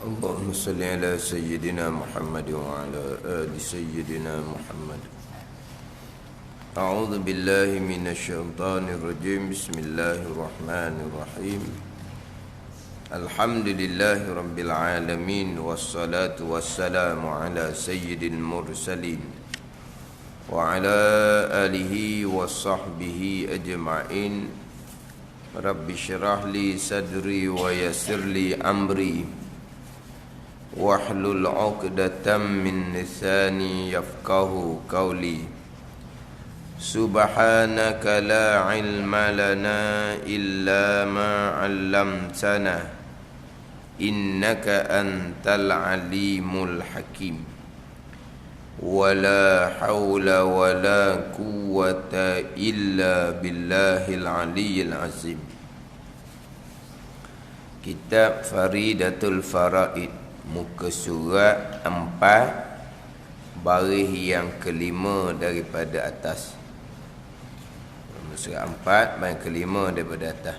اللهم صل على سيدنا محمد وعلى آل سيدنا محمد. أعوذ بالله من الشيطان الرجيم. بسم الله الرحمن الرحيم. الحمد لله رب العالمين، والصلاة والسلام على سيد المرسلين وعلى آله وصحبه أجمعين. رب اشرح لي صدري ويسر لي أمري واحلل عقدة من لساني يفقهوا قولي. سبحانك لا علم لنا إلا ما علمتنا إنك أنت العليم الحكيم. ولا حول ولا قوة إلا بالله العلي العظيم. Kitab Faridatul Faraid, muka surat 4, baris yang kelima daripada atas. Muka surat 4, baris kelima daripada atas.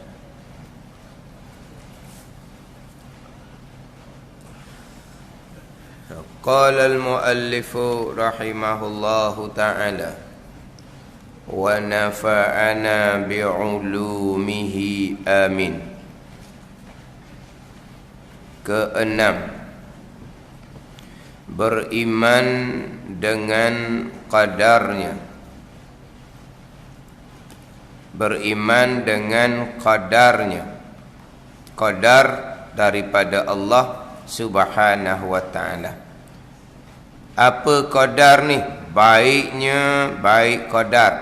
Qala al-muallifu rahimahullahu ta'ala wa nafa'ana bi'ulumihi amin. Keenam, beriman dengan qadarnya. Beriman dengan qadarnya. Qadar daripada Allah Subhanahu wa ta'ala. Apa qadar ni? Baiknya baik qadar,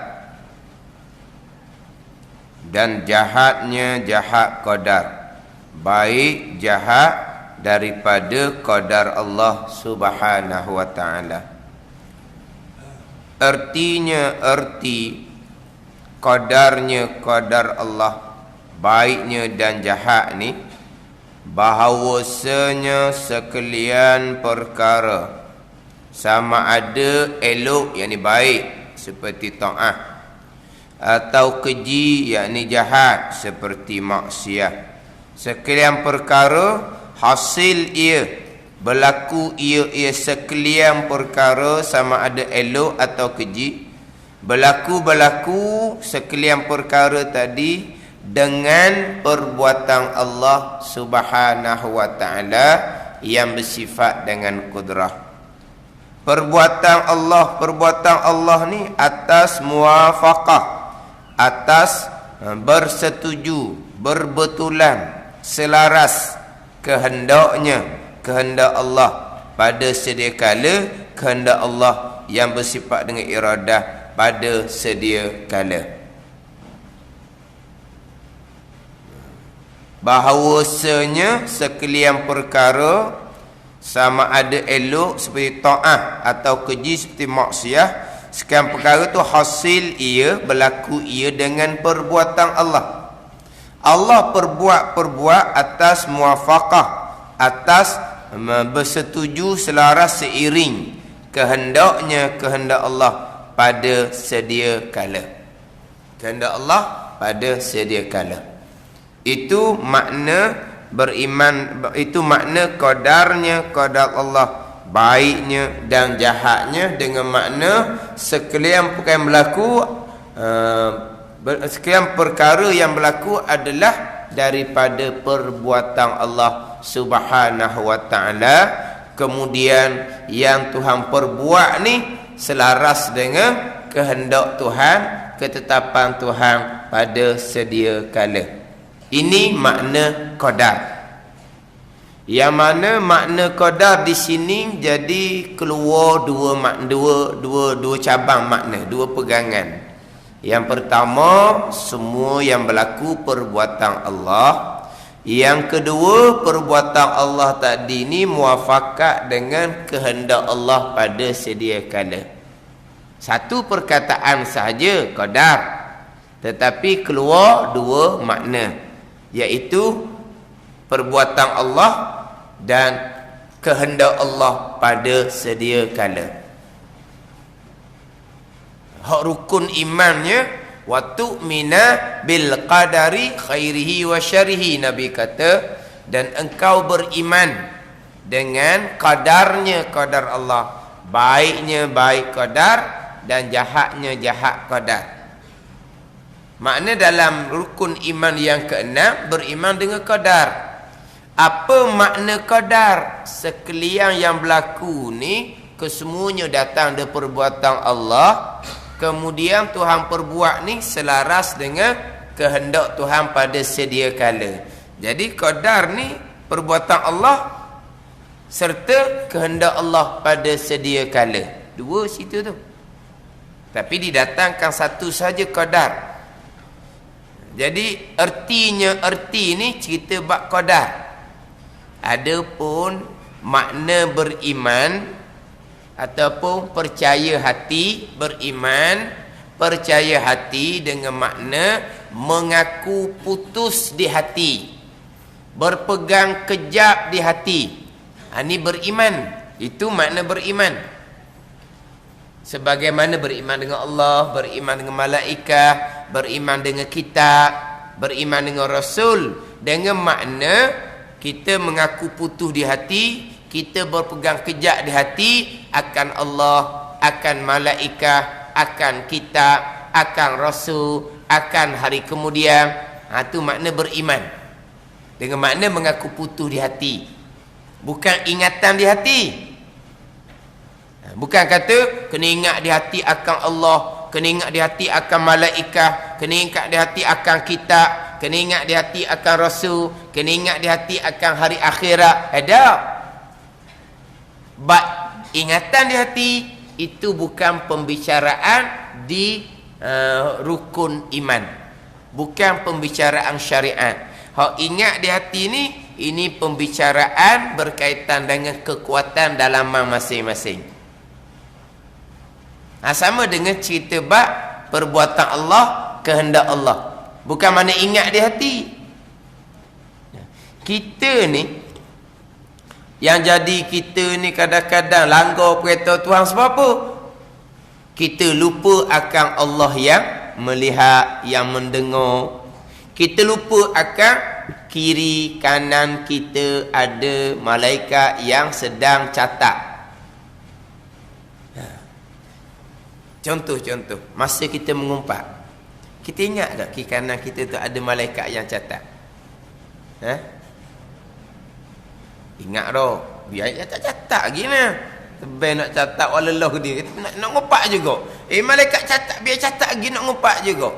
dan jahatnya jahat qadar. Baik jahat daripada qadar Allah Subhanahu wa ta'ala. Artinya qadarnya qadar Allah, baiknya dan jahat ni, bahawasanya sekalian perkara, sama ada elok yakni baik seperti taat, atau keji yakni jahat seperti maksiat. Sekalian perkara hasil ia, berlaku ia sekalian perkara sama ada elok atau keji, berlaku sekalian perkara tadi dengan perbuatan Allah Subhanahu wa ta'ala yang bersifat dengan kudrah. Perbuatan Allah ni atas muwafaqah, atas bersetuju, berbetulan, selaras kehendak Allah pada sedia kala, kehendak Allah yang bersifat dengan iradah pada sedia kala. Bahawasanya sekalian perkara sama ada elok seperti taat atau keji seperti maksiat, sekalian perkara tu hasil ia, berlaku ia dengan perbuatan Allah. Allah perbuat atas muwafaqah, atas bersetuju selaras seiring kehendak Allah pada sedia kala. Kehendak Allah pada sedia kala. Itu makna beriman, itu makna qadarnya qadar Allah, baiknya dan jahatnya, dengan makna sekalian perkara yang berlaku, sekalian perkara yang berlaku adalah daripada perbuatan Allah Subhanahu wa ta'ala. Kemudian yang Tuhan perbuat ni selaras dengan kehendak Tuhan, ketetapan Tuhan pada sedia kala. Ini makna qadar. Yang mana makna qadar di sini jadi keluar dua cabang makna, dua pegangan. Yang pertama, semua yang berlaku perbuatan Allah. Yang kedua, perbuatan Allah tadi ni muwafaqat dengan kehendak Allah pada sedia kala. Satu perkataan sahaja qadar, tetapi keluar dua makna, iaitu perbuatan Allah dan kehendak Allah pada sedia kala. Hak rukun imannya, wa tu'mina bil qadari khairihi wa syarrihi. Nabi kata, dan engkau beriman dengan qadarnya qadar Allah. Baiknya baik qadar dan jahatnya jahat qadar. Makna dalam rukun iman yang keenam, beriman dengan qadar. Apa makna qadar? Sekalian yang berlaku ni kesemuanya datang dari perbuatan Allah. Kemudian Tuhan perbuat ni selaras dengan kehendak Tuhan pada sedia kala. Jadi qadar ni perbuatan Allah serta kehendak Allah pada sedia kala. Dua situ tu. Tapi didatangkan satu saja qadar. Jadi erti ni cerita bab qadar. Adapun makna beriman ataupun percaya hati, beriman, percaya hati dengan makna mengaku putus di hati, berpegang kejap di hati. Ini beriman. Itu makna beriman. Sebagaimana beriman dengan Allah, beriman dengan malaikat, beriman dengan kitab, beriman dengan Rasul, dengan makna kita mengaku putus di hati, kita berpegang kejap di hati akan Allah, akan malaikat, akan kitab, akan Rasul, akan hari kemudian. Itu makna beriman. Dengan makna mengaku putus di hati. Bukan ingatan di hati. Bukan kata kena ingat di hati akan Allah, kena ingat di hati akan malaikat, kena ingat di hati akan kitab, kena ingat di hati akan Rasul, kena ingat di hati akan hari akhirat. Ada. Ingatan di hati itu bukan pembicaraan di rukun iman. Bukan pembicaraan syariat. Hak ingat di hati ini pembicaraan berkaitan dengan kekuatan dalaman masing-masing. Sama dengan cerita bab perbuatan Allah, kehendak Allah. Bukan mana ingat di hati. Kita ni, yang jadi kita ni kadang-kadang langgar perintah Tuhan sebab apa? Kita lupa akan Allah yang melihat, yang mendengar. Kita lupa akan kiri kanan kita ada malaikat yang sedang catat. Contoh-contoh, masa kita mengumpat, kita ingat tak kiri kanan kita tu ada malaikat yang catat? Ingat dah. Biar catat lagi lah. Tebal nak catat walalah dia. Nak ngumpat juga. Malaikat catat, biar catat lagi nak ngumpat juga.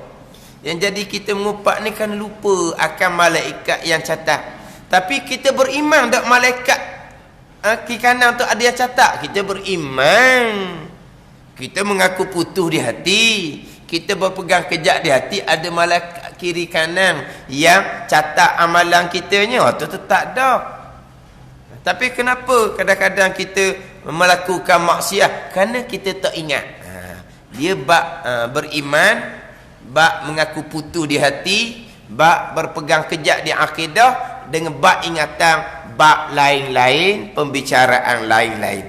Yang jadi kita mengumpat ni kan lupa akan malaikat yang catat. Tapi kita beriman tak malaikat kiri kanan tu ada yang catat. Kita beriman. Kita mengaku putus di hati. Kita berpegang kejap di hati. Ada malaikat kiri kanan yang catat amalan kitanya. Itu tetap dah. Tapi kenapa kadang-kadang kita melakukan maksiat? Kerana kita tak ingat. Dia bab beriman, bab mengaku putus di hati, bab berpegang kejap di akidah, dengan bab ingatan, bab lain-lain, pembicaraan lain-lain.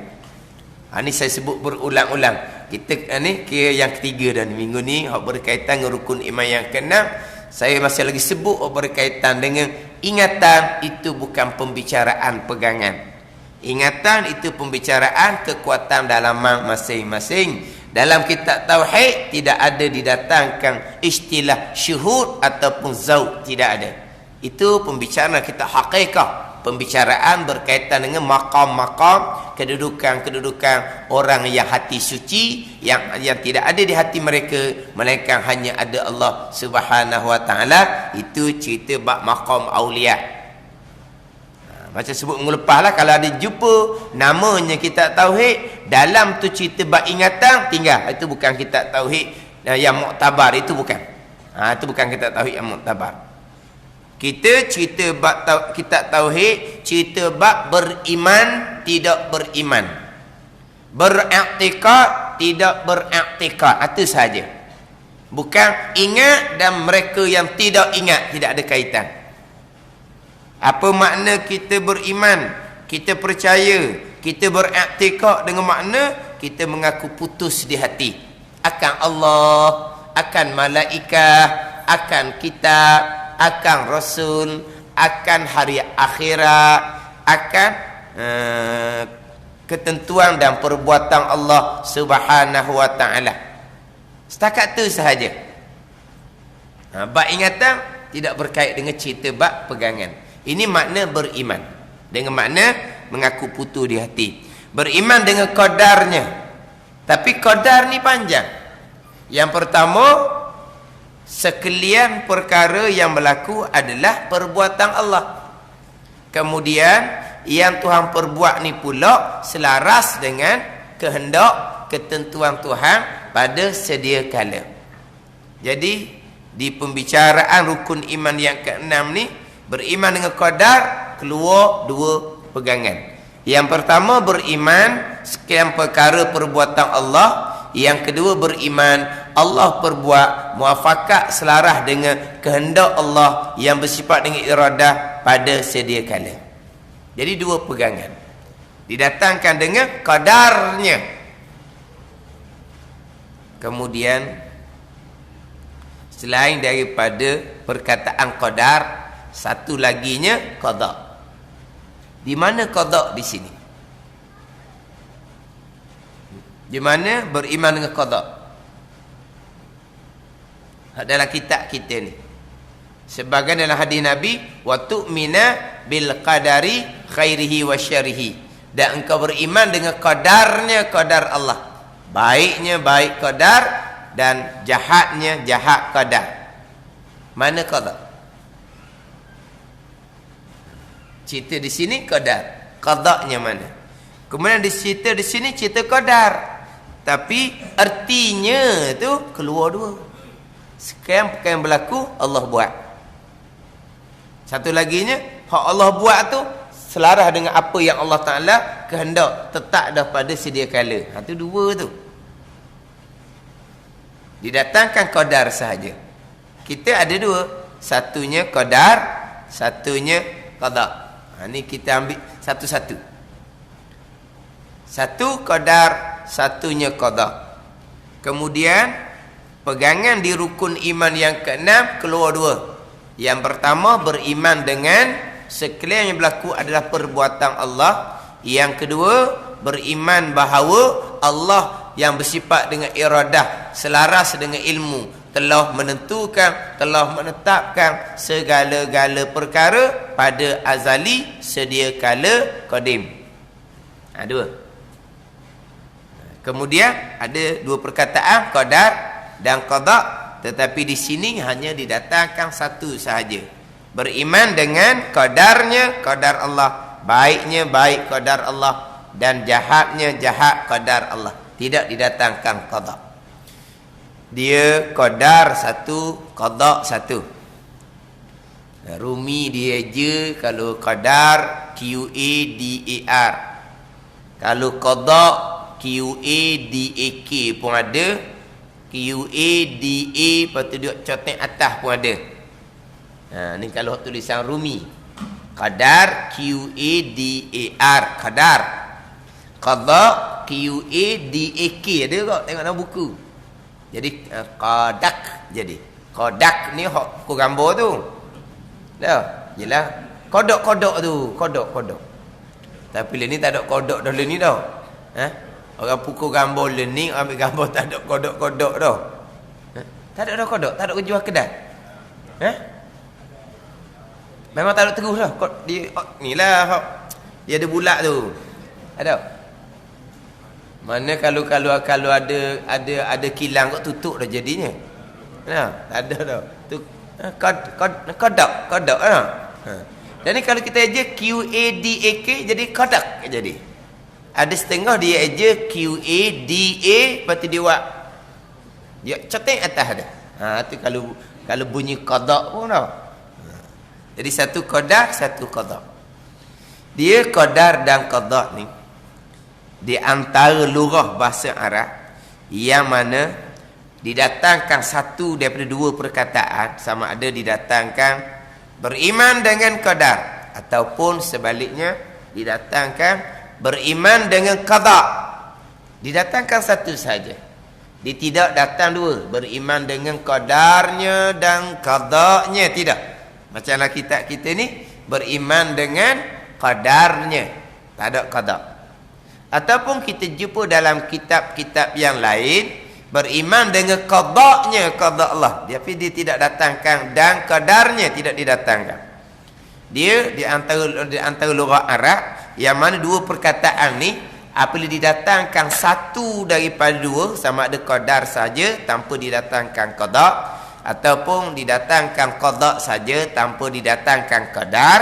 Ini saya sebut berulang-ulang. Kita ni kira yang ketiga dah minggu ni, hak berkaitan dengan rukun iman yang keenam. Saya masih lagi sebut hak berkaitan dengan ingatan. Itu bukan pembicaraan pegangan. Ingatan itu pembicaraan kekuatan dalaman masing-masing. Dalam kitab tauhid tidak ada didatangkan istilah syuhud ataupun zauq, tidak ada. Itu pembicaraan kita hakikat. Pembicaraan berkaitan dengan maqam-maqam, kedudukan-kedudukan orang yang hati suci, yang tidak ada di hati mereka, melainkan hanya ada Allah Subhanahu wa taala. Itu cerita bab maqam aulia. Macam sebut minggu lepas lah, kalau ada jumpa namanya kitab tauhid, dalam tu cerita bab ingatan, tinggal. Itu bukan kitab tauhid yang muktabar, itu bukan. Itu bukan kitab tauhid yang muktabar. Kita cerita bab kitab tauhid, cerita bab beriman tidak beriman, beriktikad tidak beriktikad. Itu saja. Bukan ingat dan mereka yang tidak ingat, tidak ada kaitan. Apa makna kita beriman, kita percaya, kita beriktikad dengan makna kita mengaku putus di hati akan Allah, akan malaikat, akan kitab, akan Rasul, akan hari akhirat, akan ketentuan dan perbuatan Allah Subhanahu wa taala. Setakat tu sahaja. Bab ingatan tidak berkait dengan cerita bab pegangan. Ini makna beriman. Dengan makna mengaku putus di hati. Beriman dengan qadarnya. Tapi qadar ni panjang. Yang pertama, sekalian perkara yang berlaku adalah perbuatan Allah. Kemudian yang Tuhan perbuat ni pula selaras dengan kehendak ketentuan Tuhan pada sedia kala. Jadi di pembicaraan rukun iman yang keenam ni, beriman dengan qadar keluar dua pegangan. Yang pertama, beriman sekian perkara perbuatan Allah. Yang kedua, beriman Allah perbuat muafakat selaras dengan kehendak Allah yang bersifat dengan iradah pada sedia kala. Jadi dua pegangan didatangkan dengan qadarnya. Kemudian selain daripada perkataan qadar, satu laginya qada. Di mana qada di sini? Di mana beriman dengan qada? Dalam kitab kita ni. Sebagai dalam hadis Nabi, wa tu'mina bil qadari khairihi wa syarrihi. Dan engkau beriman dengan qadarnya qadar Allah. Baiknya baik qadar dan jahatnya jahat qadar. Mana qada? Cerita di sini qadar. Qadanya mana? Kemudian cerita di sini cerita qadar. Tapi artinya tu keluar dua. Sekian perkara yang berlaku Allah buat. Satu laginya, hak Allah buat tu selaras dengan apa yang Allah Ta'ala kehendak tetap dah pada sedia kala. Itu dua tu. Didatangkan qadar sahaja. Kita ada dua. Satunya qadar, satunya qada. Ni kita ambil satu-satu. Satu qadar, satunya qada. Kemudian pegangan di rukun iman yang keenam keluar dua. Yang pertama, beriman dengan sekalian yang berlaku adalah perbuatan Allah. Yang kedua, beriman bahawa Allah yang bersifat dengan iradah selaras dengan ilmu telah menentukan, telah menetapkan segala-gala perkara pada azali sedia kala qadim. Dua. Kemudian ada dua perkataan qadar dan qada, tetapi di sini hanya didatangkan satu sahaja. Beriman dengan qadarnya qadar Allah, baiknya baik qadar Allah dan jahatnya jahat qadar Allah. Tidak didatangkan qada. Dia qadar satu, qada satu. Rumi dia je kalau qadar QADAR. Kalau qada QADAK pun ada. QADA lepas tu dia cotek atas pun ada. Ni kalau tulisan Rumi. Qadar QADAR, qadar. Qada QADAK ada kok tengok dalam buku. Jadi qadak jadi. Qadak ni hok pukul gambar tu. Dah, jelas. Kodok-kodok tu, kodok-kodok. Tapi le ni tak ada kodok dah le ni dah. Orang pukul gambar learning, ambil gambar tak ada kodok-kodok dah. Tak ada dah kodok, tak ada jual kedai. Memang tak ada terus lah. Dia ni lah dia ada bulat tu. Ada. Mana kalau ada kilang kok tutup dah jadinya. Tak ada dah. Tu kodok lah. Dan ni kalau kita aja QADAK jadi kodak jadi. Ada setengah dia aja QADA lepas tu dia buat dia cetek atas dah. Tu kalau bunyi qada pun dah. Jadi satu qadar, satu qada. Dia qadar dan qada ni di antara lugah bahasa Arab yang mana didatangkan satu daripada dua perkataan, sama ada didatangkan beriman dengan qadar ataupun sebaliknya didatangkan beriman dengan qada. Didatangkan satu saja. Dia tidak datang dua, beriman dengan qadarnya dan qadanya, tidak. Macamlah kitab kita ni beriman dengan qadarnya. Tak ada qada. Ataupun kita jumpa dalam kitab-kitab yang lain beriman dengan qadanya qada Allah. Tapi dia tidak datangkan dan qadarnya tidak didatangkan. Dia di antara lugah Arab yang mana dua perkataan ni apabila didatangkan satu daripada dua, sama ada qadar saja tanpa didatangkan qada ataupun didatangkan qada saja tanpa didatangkan qadar,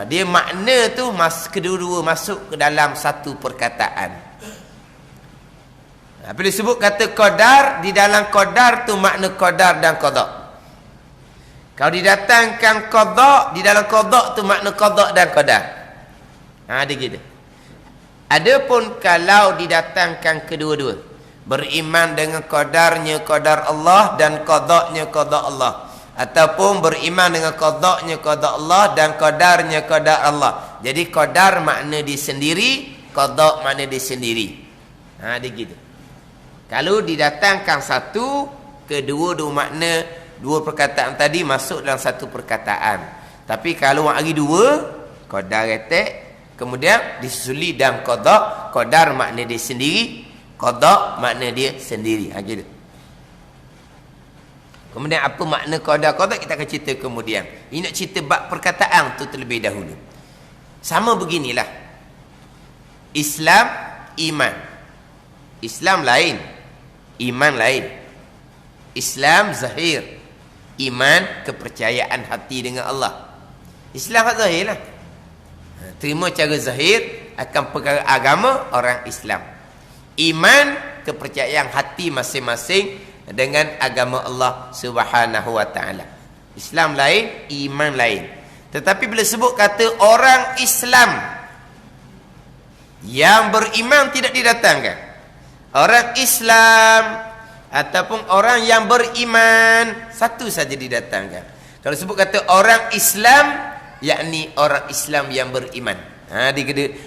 dia makna tu kedua-dua masuk ke dalam satu perkataan. Bila disebut kata qadar, di dalam qadar tu makna qadar dan qada. Kalau didatangkan qada, di dalam qada tu makna qada dan qadar. Dia gitu. Adapun kalau didatangkan kedua-dua, beriman dengan qadarnya qadar Allah dan qadanya qada Allah, ataupun beriman dengan qadanya qada Allah dan qadarnya qadar Allah. Jadi qadar makna dia sendiri, qada makna dia sendiri. Dia gitu. Kalau didatangkan satu, kedua-dua makna dua perkataan tadi masuk dalam satu perkataan. Tapi kalau lagi dua, qadar retek, kemudian disusuli dan qada, qadar makna dia sendiri, qada makna dia sendiri. Gitu. Kemudian apa makna qada kita akan cerita kemudian. Ini nak cerita bab perkataan tu terlebih dahulu. Sama beginilah. Islam, iman. Islam lain, iman lain. Islam zahir, iman kepercayaan hati dengan Allah. Islam zahir lah. Terima cara zahir akan perkara agama orang Islam. Iman kepercayaan hati masing-masing dengan agama Allah Subhanahu wa taala. Islam lain, iman lain. Tetapi bila sebut kata orang Islam yang beriman tidak didatangkan. Orang Islam ataupun orang yang beriman satu saja didatangkan. Kalau sebut kata orang Islam, yakni orang Islam yang beriman.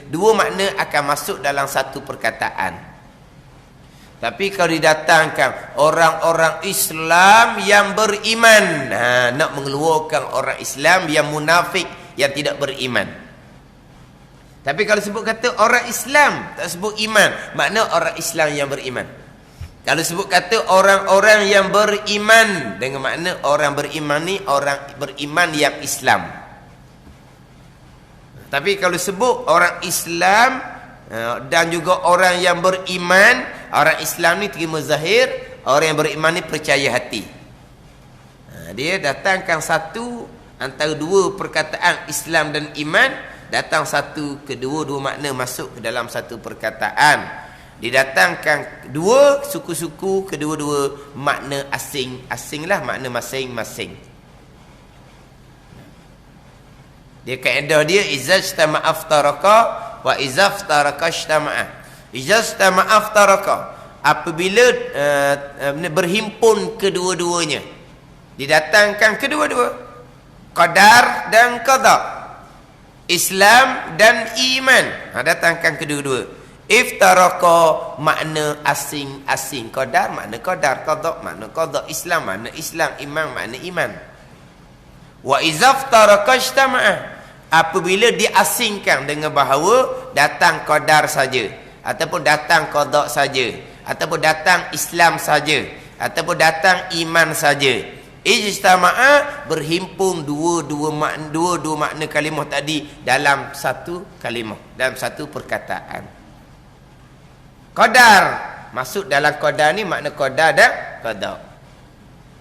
Dua makna akan masuk dalam satu perkataan. Tapi kalau didatangkan orang-orang Islam yang beriman, nak mengeluarkan orang Islam yang munafik, yang tidak beriman. Tapi kalau sebut kata orang Islam, tak sebut iman, makna orang Islam yang beriman. Kalau sebut kata orang-orang yang beriman, dengan makna orang beriman ni orang beriman yang Islam. Tapi kalau sebut orang Islam dan juga orang yang beriman, orang Islam ni terima zahir, orang yang beriman ni percaya hati. Dia datangkan satu antara dua perkataan Islam dan iman, datang satu, kedua-dua makna masuk ke dalam satu perkataan. Didatangkan dua suku-suku, kedua-dua makna asing-asing lah, makna masing-masing. Dia kaedah dia izajtama'a aftaraka wa izaftaraka ijtama'a. Izajtama'a aftaraka, apabila berhimpun kedua-duanya, didatangkan kedua-dua, qadar dan qada, Islam dan iman, datangkan kedua-dua. Iftaraka makna asing-asing, qadar makna qadar, qada makna qada, Islam makna Islam, iman makna iman. Wa izaftaraka ijtama'a, apabila diasingkan dengan bahawa datang qadar saja, ataupun datang qada saja, ataupun datang Islam saja, ataupun datang iman saja, ijtama'a berhimpun dua-dua makna kalimah tadi dalam satu kalimah, dalam satu perkataan. Qadar masuk dalam qadar ni makna qadar dan qada.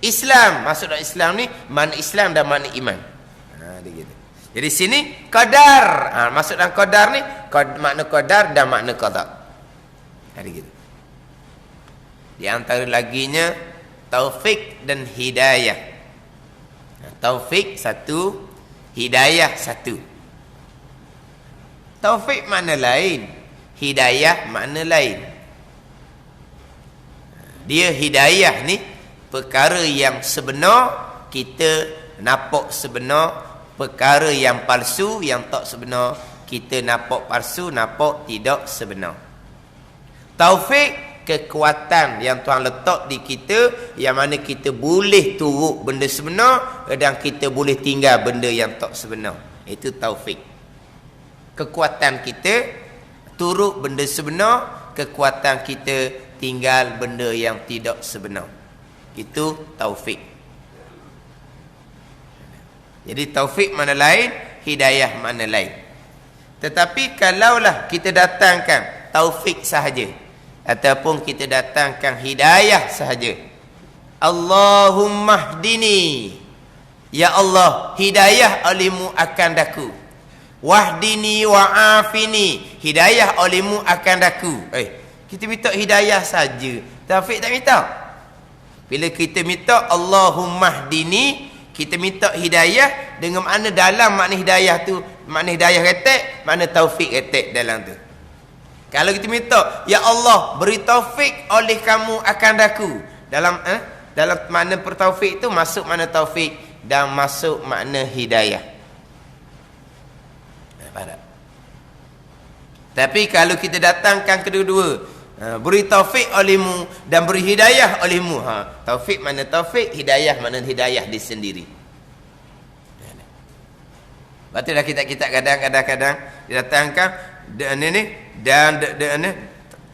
Islam masuk dalam Islam ni makna Islam dan makna iman. Dia gitu. Jadi sini qadar, masuk dalam qadar ni makna qadar dan makna qada. Dia gitu. Di antara laginya taufik dan hidayah. Taufik satu, hidayah satu. Taufik makna lain, hidayah makna lain. Dia hidayah ni perkara yang sebenar kita nampak sebenar, perkara yang palsu yang tak sebenar kita nampak palsu, nampak tidak sebenar. Taufik kekuatan yang Tuhan letak di kita, yang mana kita boleh turut benda sebenar dan kita boleh tinggal benda yang tak sebenar. Itu taufik. Kekuatan kita turut benda sebenar, kekuatan kita tinggal benda yang tidak sebenar. Itu taufik. Jadi taufik mana lain, hidayah mana lain. Tetapi kalaulah kita datangkan taufik sahaja ataupun kita datangkan hidayah sahaja, Allahumma hdini, ya Allah, hidayah olehmu akan daku. Wahdini wa'afini, hidayah olehmu akan daku. Kita minta hidayah saja, taufik tak minta. Bila kita minta Allahumma hdini, kita minta hidayah dengan makna dalam makna hidayah tu, makna hidayah retek, makna taufik retek dalam tu. Kalau kita minta, ya Allah, beri taufik oleh kamu akan daku, dalam makna pertaufik tu masuk makna taufik dan masuk makna hidayah. Tapi kalau kita datangkan kedua-dua, beri taufik olehmu dan beri hidayah olehmu, taufik mana taufik, hidayah mana hidayah di sendiri. Betul dah, kita kadang-kadang didatangkan dan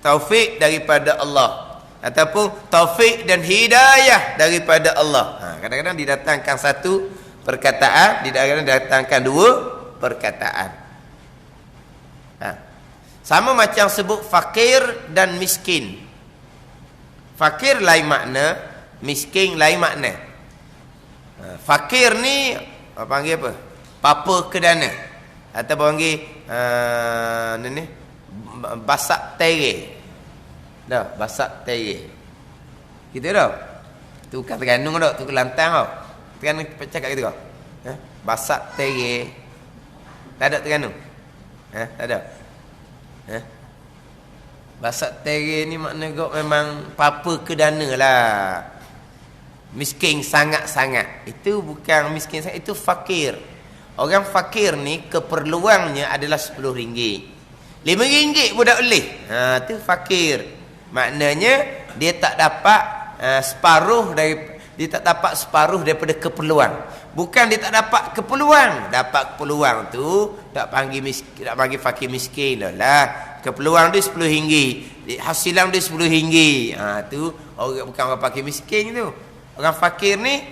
taufik daripada Allah ataupun taufik dan hidayah daripada Allah. Kadang-kadang didatangkan satu perkataan, kadang-kadang didatangkan dua perkataan. Sama macam sebut fakir dan miskin. Fakir lain makna, miskin lain makna. Fakir ni panggil apa? Papa kedana, atau panggil basak tere. Dah, basak tere. Gitu dah. Tu kan Terengganu dah, tu Kelantan dah. Terengganu cakap gitu kau. Basak tere. Tak ada Terengganu? Tak ada. Basak tere ni makna kau memang papa kedana lah. Miskin sangat-sangat. Itu bukan miskin sangat, itu fakir. Orang fakir ni keperluannya adalah RM10. RM5 pun tak boleh. Tu fakir. Maknanya dia tak dapat separuh daripada keperluan. Bukan dia tak dapat keperluan. Dapat keperluan tu tak panggil miskin, tak panggil fakir miskin lah. Keperluan dia RM10. Hasilan dia RM10. Tu orang bukan orang fakir miskin tu. Orang fakir ni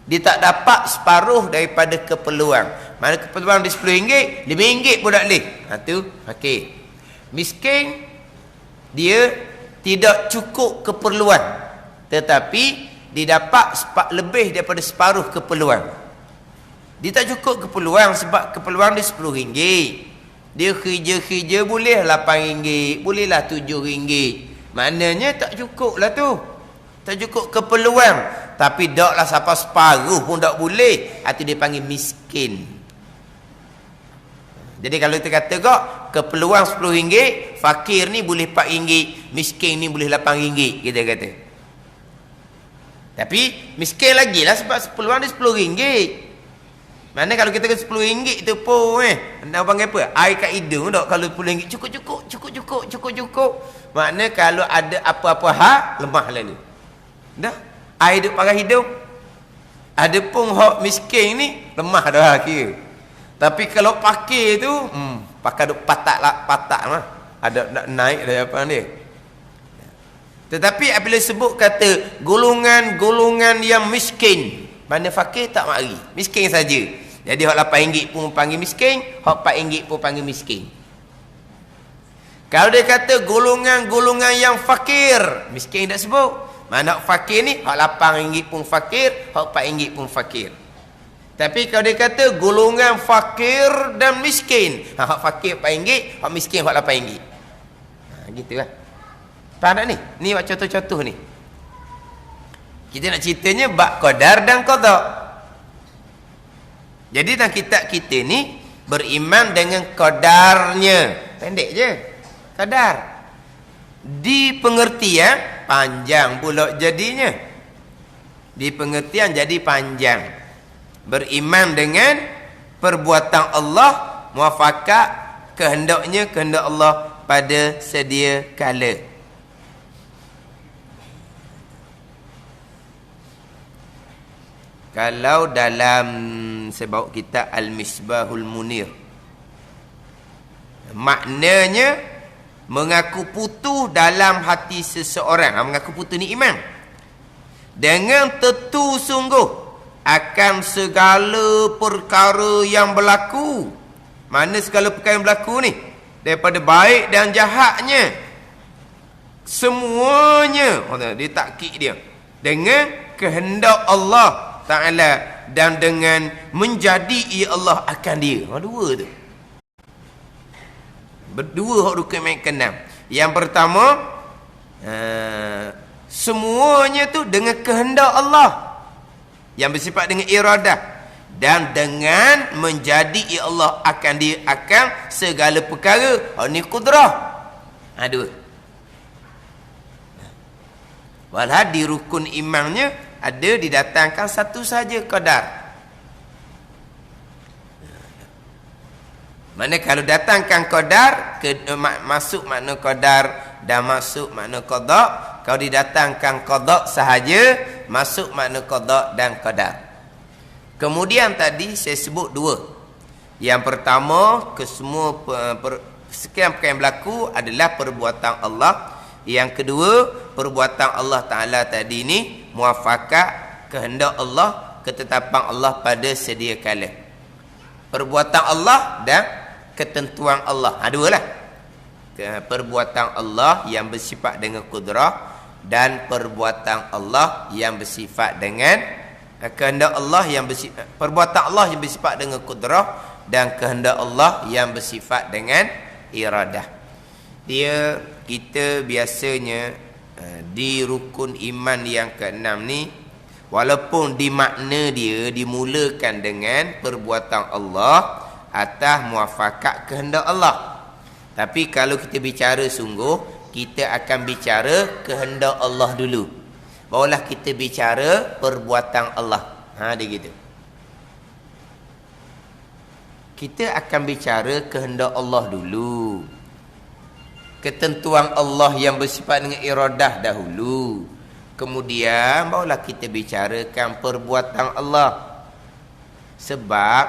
dia tak dapat separuh daripada keperluan. Mana keperluan dia RM10, RM5 pun tak boleh. Tu fakir. Miskin dia tidak cukup keperluan, tetapi dia dapat lebih daripada separuh keperluan. Dia tak cukup keperluan sebab keperluan dia RM10. Dia kerja-kerja boleh RM8, bolehlah RM7. Maknanya tak cukup lah tu. Tak cukup keperluan. Tapi taklah sampai separuh pun tak boleh. Itu dia panggil miskin. Jadi kalau kita kata kok keperluan RM10, fakir ni boleh RM4, miskin ni boleh RM8, kita kata. Tapi miskin lagi lah sebab keperluan dia RM10. Mana kalau kita kata RM10 tu pun nak panggil apa? Air kat hidung tak kalau RM10 cukup. Makna kalau ada apa-apa lemah lalu. Dah, air duk pakai hidung. Ada pun hak miskin ni lemah dah kira. Tapi kalau pakai tu pakai duk patak lah. Ada nak naik dah apa dia. Tetapi apabila sebut kata golongan yang miskin, mana fakir tak mari, miskin saja. Jadi hak RM8 pun panggil miskin, hak RM4 pun panggil miskin. Kalau dia kata golongan yang fakir, miskin tak sebut. Mana fakir ni, hak RM8 pun fakir, hak RM4 pun fakir. Tapi kalau dia kata golongan fakir dan miskin, hak fakir RM4, hak miskin hak RM8. Gitu lah. Faham tak ni? Ni buat contoh-contoh ni. Kita nak ceritanya bab qadar dan qada. Jadi dalam kitab kita ni beriman dengan qadarnya. Pendek je. Qadar. Di pengertian panjang pula jadinya. Di pengertian jadi panjang. Beriman dengan perbuatan Allah, muafakat kehendak Allah pada sedia kala. Kalau dalam saya bawa kitab Al-Misbahul Munir, Maknanya mengaku putus dalam hati seseorang. Mengaku putus ni iman. Dengan tentu sungguh akan segala perkara yang berlaku. Mana segala perkara yang berlaku ni? Daripada baik dan jahatnya. Semuanya. Dia takkid dia. Dengan kehendak Allah Ta'ala. Dan dengan menjadi ia Allah akan dia. Dua tu. Berdua hak rukun iman keenam. Yang pertama, semuanya tu dengan kehendak Allah yang bersifat dengan iradah, dan dengan menjadi ya Allah akan dia akan segala perkara. Ni kudrah. Dua. Walau di rukun imannya ada didatangkan satu saja qadar. Mana kalau datangkan qadar masuk makna qadar dan masuk makna qada. Kalau didatangkan qada sahaja masuk makna qada dan qadar. Kemudian tadi saya sebut dua. Yang pertama, kesemua sekian perkara yang berlaku adalah perbuatan Allah. Yang kedua, perbuatan Allah Ta'ala tadi ni muafakat kehendak Allah, ketetapan Allah pada sedia kala. Perbuatan Allah dan ketentuan Allah. Dua lah. Perbuatan Allah yang bersifat dengan kudrah, dan perbuatan Allah yang bersifat dengan kehendak Allah yang bersifat, perbuatan Allah yang bersifat dengan kudrah, dan kehendak Allah yang bersifat dengan iradah. Kita biasanya di rukun iman yang keenam ni, walaupun di makna dia dimulakan dengan perbuatan Allah atas muafakat kehendak Allah, tapi kalau kita bicara sungguh, kita akan bicara kehendak Allah dulu, barulah kita bicara perbuatan Allah. Dia gitu. Kita akan bicara kehendak Allah dulu, ketentuan Allah yang bersifat dengan iradah dahulu, kemudian barulah kita bicarakan perbuatan Allah. Sebab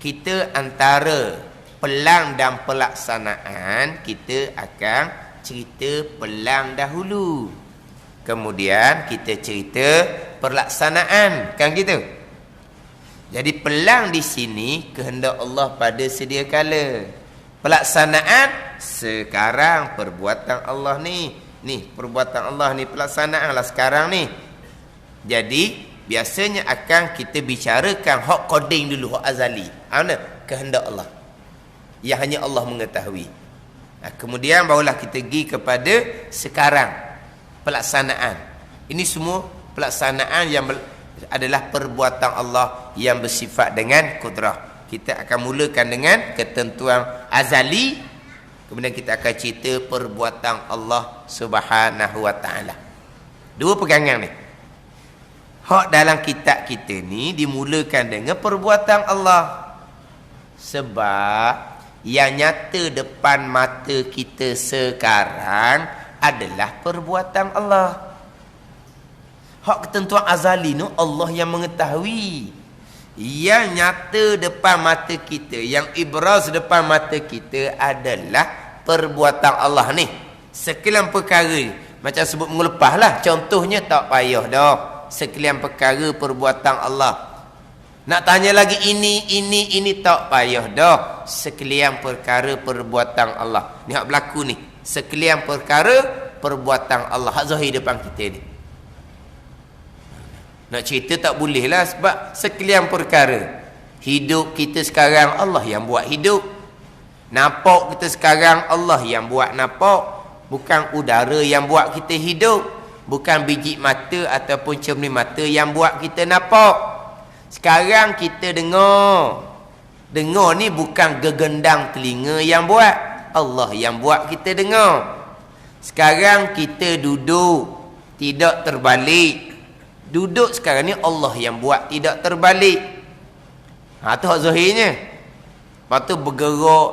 kita antara pelang dan pelaksanaan, kita akan cerita pelang dahulu, kemudian kita cerita pelaksanaan, kan gitu. Jadi pelang di sini kehendak Allah pada sedia kala. Pelaksanaan sekarang perbuatan Allah ni. Perbuatan Allah ni pelaksanaanlah sekarang ni. Jadi biasanya akan kita bicarakan hak qadim dulu, hak azali. Mana? Kehendak Allah yang hanya Allah mengetahui. Kemudian barulah kita pergi kepada sekarang, pelaksanaan. Ini semua pelaksanaan yang adalah perbuatan Allah yang bersifat dengan kudrah. Kita akan mulakan dengan ketentuan azali, kemudian kita akan cerita perbuatan Allah Subhanahu wa ta'ala. Dua pegangan ni. Hak dalam kitab kita ni dimulakan dengan perbuatan Allah. Sebab yang nyata depan mata kita sekarang adalah perbuatan Allah. Hak ketentuan azali ni Allah yang mengetahui. Yang nyata depan mata kita, yang ibraz depan mata kita adalah perbuatan Allah ni. Sekalian perkara, macam sebut mengelepah lah, contohnya tak payah dah. Sekalian perkara perbuatan Allah. Nak tanya lagi ini tak payah dah. Sekalian perkara perbuatan Allah. Ni hak berlaku ni. Sekalian perkara perbuatan Allah. Hak zahir depan kita ni. Nak cerita tak boleh lah, sebab sekalian perkara. Hidup kita sekarang Allah yang buat hidup. Nampak kita sekarang Allah yang buat nampak. Bukan udara yang buat kita hidup. Bukan biji mata ataupun cermin mata yang buat kita nampak. Sekarang kita dengar. Dengar ni bukan gegendang telinga yang buat. Allah yang buat kita dengar. Sekarang kita duduk, tidak terbalik. Duduk sekarang ni Allah yang buat, tidak terbalik. Tu hak zahirnya. Lepas tu bergerak,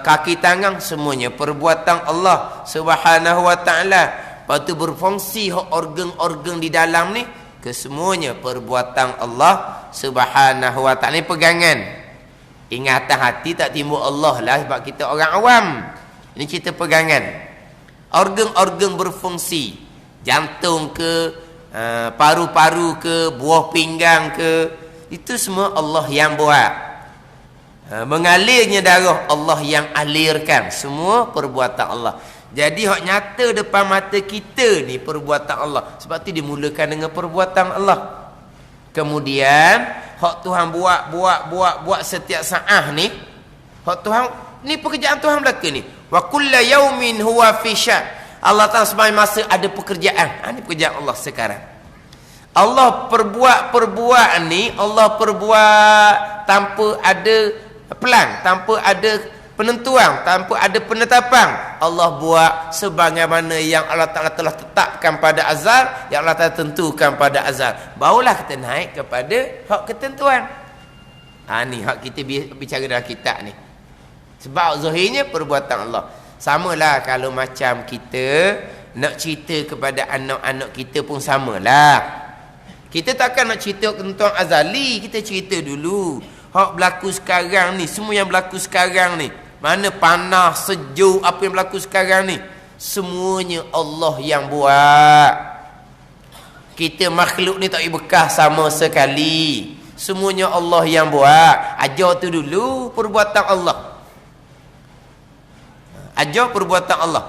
kaki tangan, semuanya perbuatan Allah Subhanahu wa ta'ala. Lepas tu berfungsi hak organ-organ di dalam ni, kesemuanya perbuatan Allah Subhanahu wa ta'ala. Ini pegangan. Ingatan hati tak timbul Allah lah sebab kita orang awam. Ini cerita pegangan. Organ-organ berfungsi. Jantung ke, paru-paru ke, buah pinggang ke, itu semua Allah yang buat. Mengalirnya darah Allah yang alirkan. Semua perbuatan Allah. Jadi hak nyata depan mata kita ni perbuatan Allah. Sebab tu dimulakan dengan perbuatan Allah. Kemudian hak Tuhan buat setiap saat ni, hak Tuhan ni pekerjaan Tuhan belaka ni. Wa kullu yaumin huwa fi syan. Allah Taala semai masa ada pekerjaan. Ini pekerjaan Allah sekarang. Allah perbuat ni, Allah perbuat tanpa ada pelan, tanpa ada penentuan, tanpa ada penetapan. Allah buat sebagaimana yang Allah Ta'ala telah tetapkan pada azal, yang Allah Ta'ala tentukan pada azal. Barulah kita naik kepada hak ketentuan. Ni hak kita bicara dalam kitab ni. Sebab zahirnya perbuatan Allah. Samalah kalau macam kita nak cerita kepada anak-anak kita pun samalah. Kita takkan nak cerita tentang azali, kita cerita dulu. Hak berlaku sekarang ni, semua yang berlaku sekarang ni, mana panas, sejuk, apa yang berlaku sekarang ni, semuanya Allah yang buat. Kita makhluk ni tak boleh bekas sama sekali. Semuanya Allah yang buat. Ajar tu dulu perbuatan Allah. Ajar perbuatan Allah.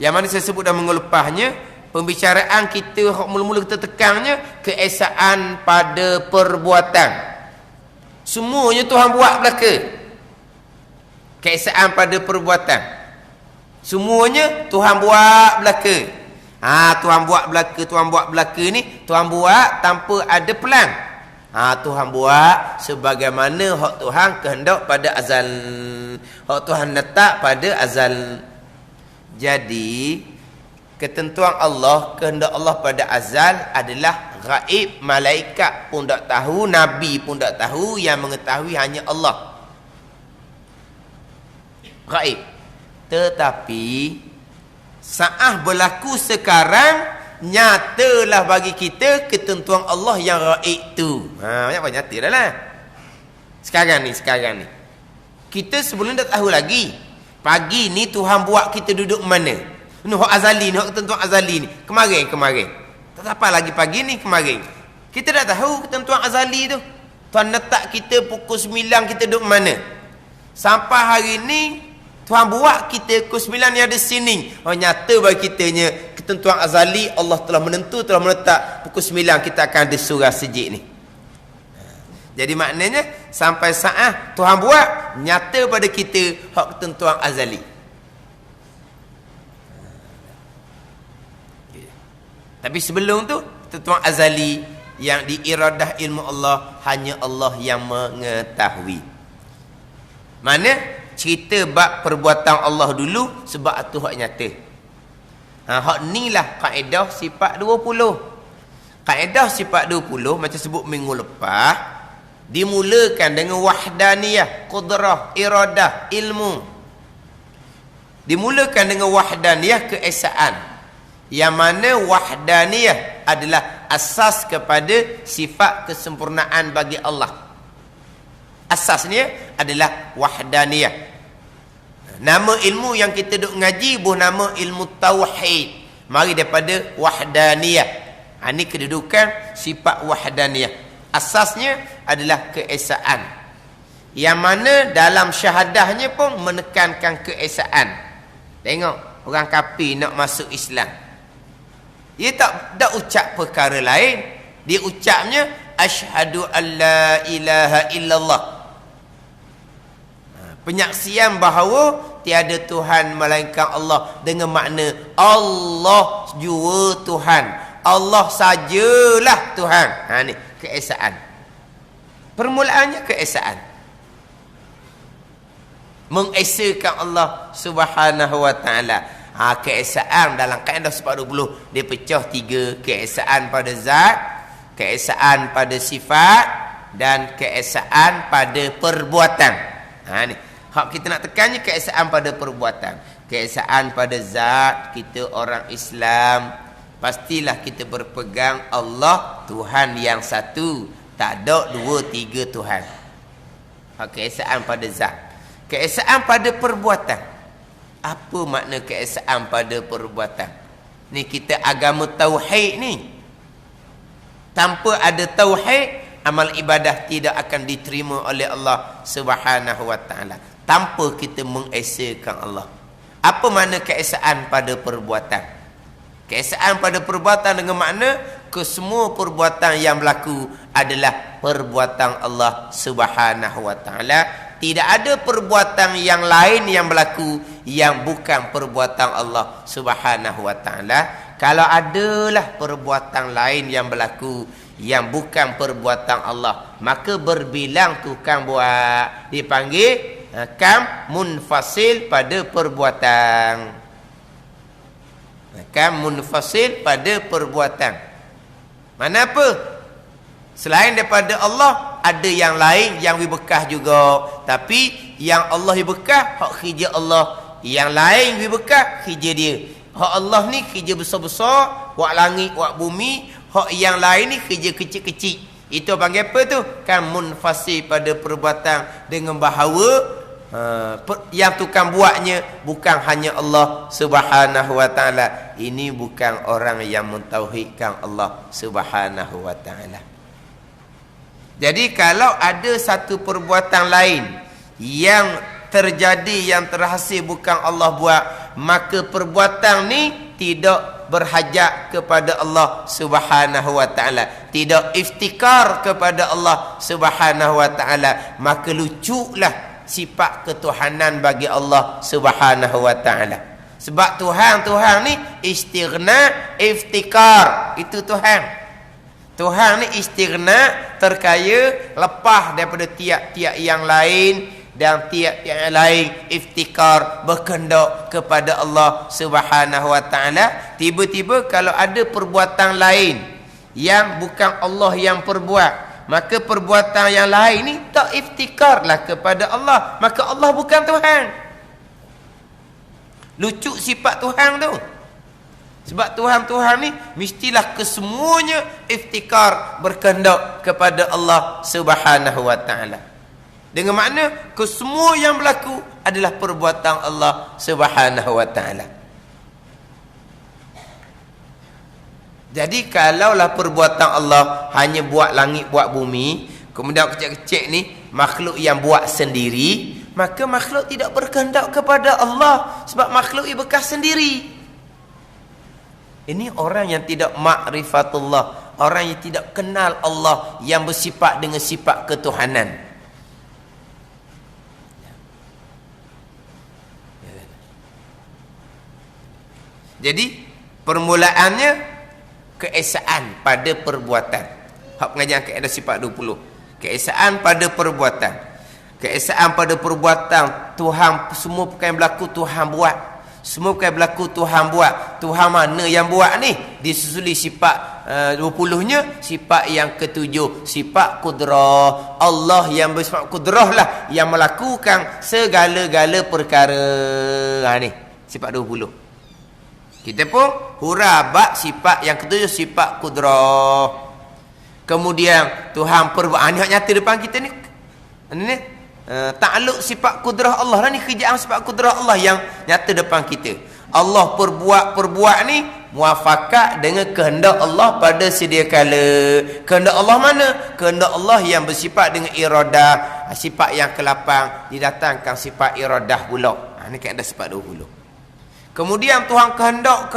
Yang mana saya sebut dah minggu lepasnya, pembicaraan kita mula-mula kita tekannya keesaan pada perbuatan. Semuanya Tuhan buat belaka. Keesaan pada perbuatan. Semuanya Tuhan buat belaka. Tuhan buat belaka ni, Tuhan buat tanpa ada pelan. Tuhan buat sebagaimana hak Tuhan kehendak pada azal. Hak Tuhan letak pada azal. Jadi ketentuan Allah, kehendak Allah pada azal adalah gaib. Malaikat pun tak tahu, Nabi pun tak tahu, yang mengetahui hanya Allah. Gaib. Tetapi saat berlaku sekarang, nyatalah bagi kita ketentuan Allah yang gaib tu. Banyak nyata dah lah. Sekarang ni kita sebelum tak tahu lagi. Pagi ni Tuhan buat kita duduk mana? Ni hak azali ni, hak ketentuan azali ni. Kemarin. Tak sampai lagi pagi ni, kemarin. Kita dah tahu ketentuan azali tu. Tuhan letak kita pukul 9 kita duduk mana. Sampai hari ni Tuhan buat kita pukul 9 ni ada sini. Nyata bagi kitanya ketentuan azali Allah telah menentu, telah meletak pukul 9 kita akan ada surah sejik ni. Jadi maknanya sampai saat Tuhan buat, nyata pada kita hak ketentuan azali. Tapi sebelum tu ketentuan azali yang diiradah ilmu Allah, hanya Allah yang mengetahui. Mana cerita bab perbuatan Allah dulu, sebab tu hak nyata. Hak ni lah kaedah sifat 20. Kaedah sifat 20 macam sebut minggu lepas, dimulakan dengan wahdaniyah, qudrah, iradah, ilmu. Dimulakan dengan wahdaniyah, keesaan. Yang mana wahdaniyah adalah asas kepada sifat kesempurnaan bagi Allah. Asasnya adalah wahdaniyah. Nama ilmu yang kita duk ngaji nama ilmu tauhid. Mari daripada wahdaniyah. Ini kedudukan sifat wahdaniyah. Asasnya adalah keesaan. Yang mana dalam syahadahnya pun menekankan keesaan. Tengok orang kafir nak masuk Islam, dia tak ucap perkara lain. Dia ucapnya asyhadu alla ilaha illallah. Penyaksian bahawa tiada Tuhan melainkan Allah, dengan makna Allah jua Tuhan, Allah sajalah Tuhan. Ni keesaan. Permulaannya keesaan. Mengesakan Allah Subhanahu wa taala. Keesaan dalam kaedah sifat 20 dia pecah 3. Keesaan pada zat, keesaan pada sifat, dan keesaan pada perbuatan. Ni hak kita nak tekannya keesaan pada perbuatan. Keesaan pada zat, kita orang Islam pastilah kita berpegang Allah Tuhan yang satu, tak ada 2, 3 Tuhan. Keesaan pada zat. Keesaan pada perbuatan. Apa makna keesaan pada perbuatan? Ni kita agama tauhid ni. Tanpa ada tauhid, amal ibadah tidak akan diterima oleh Allah Subhanahu wa taala. Tanpa kita mengesakan Allah. Apa makna keesaan pada perbuatan? Keesaan pada perbuatan dengan makna kesemua perbuatan yang berlaku adalah perbuatan Allah Subhanahu wa taala. Tidak ada perbuatan yang lain yang berlaku yang bukan perbuatan Allah Subhanahu wa taala. Kalau adalah perbuatan lain yang berlaku yang bukan perbuatan Allah, maka berbilang tukang buat dipanggil kam munfasil pada perbuatan. Kam munfasil pada perbuatan. Mana apa? Selain daripada Allah, ada yang lain yang bekas juga. Tapi yang Allah bekas, hak kerja Allah. Yang lain bekas, kerja dia. Hak Allah ni kerja besar-besar, buat langit, buat bumi. Hak yang lain ni kerja kecil-kecil. Itu panggil apa tu? Kan munfasil pada perbuatan, dengan bahawa yang tukang buatnya bukan hanya Allah Subhanahu wa taala. Ini bukan orang yang mentauhidkan Allah Subhanahu wa taala. Jadi kalau ada satu perbuatan lain yang terjadi, yang terhasil bukan Allah buat, maka perbuatan ni tidak berhajat kepada Allah Subhanahu wa taala, tidak iftikar kepada Allah Subhanahu wa taala, maka lucuklah sifat ketuhanan bagi Allah Subhanahu wa taala. Sebab Tuhan ni istighna, iftikar. Itu Tuhan. Tuhan ni istighna, terkaya, lepas daripada tiap-tiap yang lain, dan tiap-tiap yang lain iftikar, berkehendak kepada Allah Subhanahu wa taala. Tiba-tiba kalau ada perbuatan lain yang bukan Allah yang perbuat, maka perbuatan yang lain ni tak iftikarlah kepada Allah, maka Allah bukan Tuhan. Lucu sifat Tuhan tu. Sebab Tuhan ni mestilah kesemuanya iftikar, berkehendak kepada Allah Subhanahu wa taala. Dengan makna kesemua yang berlaku adalah perbuatan Allah Subhanahu wa taala. Jadi kalaulah perbuatan Allah hanya buat langit, buat bumi, kemudian kecil-kecil ni makhluk yang buat sendiri, maka makhluk tidak berkehendak kepada Allah, sebab makhluk ia bekas sendiri. Ini orang yang tidak ma'rifatullah, orang yang tidak kenal Allah, yang bersifat dengan sifat ketuhanan. Jadi permulaannya keesaan pada perbuatan. Hak pengajian kaedah sifat 20. Keesaan pada perbuatan. Keesaan pada perbuatan. Tuhan, semua perkara yang berlaku Tuhan buat. Semua perkara yang berlaku Tuhan buat. Tuhan mana yang buat ni? Disusuli sifat 20-nya, sifat yang ketujuh, sifat kudrah. Allah yang bersifat kudrah lah yang melakukan segala-gala perkara. Ni sifat 20. Kita pun hurabak sifat yang ketujuh, sifat kudrah. Kemudian Tuhan perbuat, ni nyata depan kita ni. Ni takluk sifat kudrah Allah lah, ni kerjaan sifat kudrah Allah yang nyata depan kita. Allah perbuat ni muafakat dengan kehendak Allah pada sedia kala. Kehendak Allah mana? Kehendak Allah yang bersifat dengan iradah. Sifat yang ke-8 didatangkan sifat iradah pula. Ni kaedah sifat 20. Kemudian Tuhan kehendak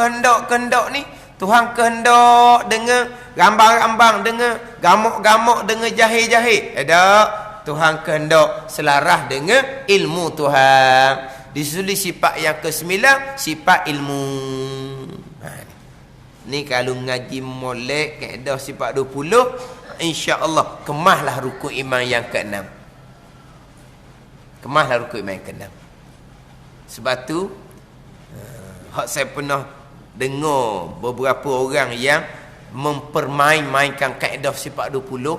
ni, Tuhan kehendak dengan rambang-rambang, dengan gamuk-gamuk, dengan jahil-jahil. Tuhan kehendak selaras dengan ilmu Tuhan. Disuli sifat yang ke-9, sifat ilmu. Ni kalau ngaji molek kaedah sifat 20, insya-Allah kemahlah rukun iman yang ke-6. Kemahlah rukun iman yang ke-6. Sebab tu saya pernah dengar beberapa orang yang mempermain-mainkan kaedah sifat 20,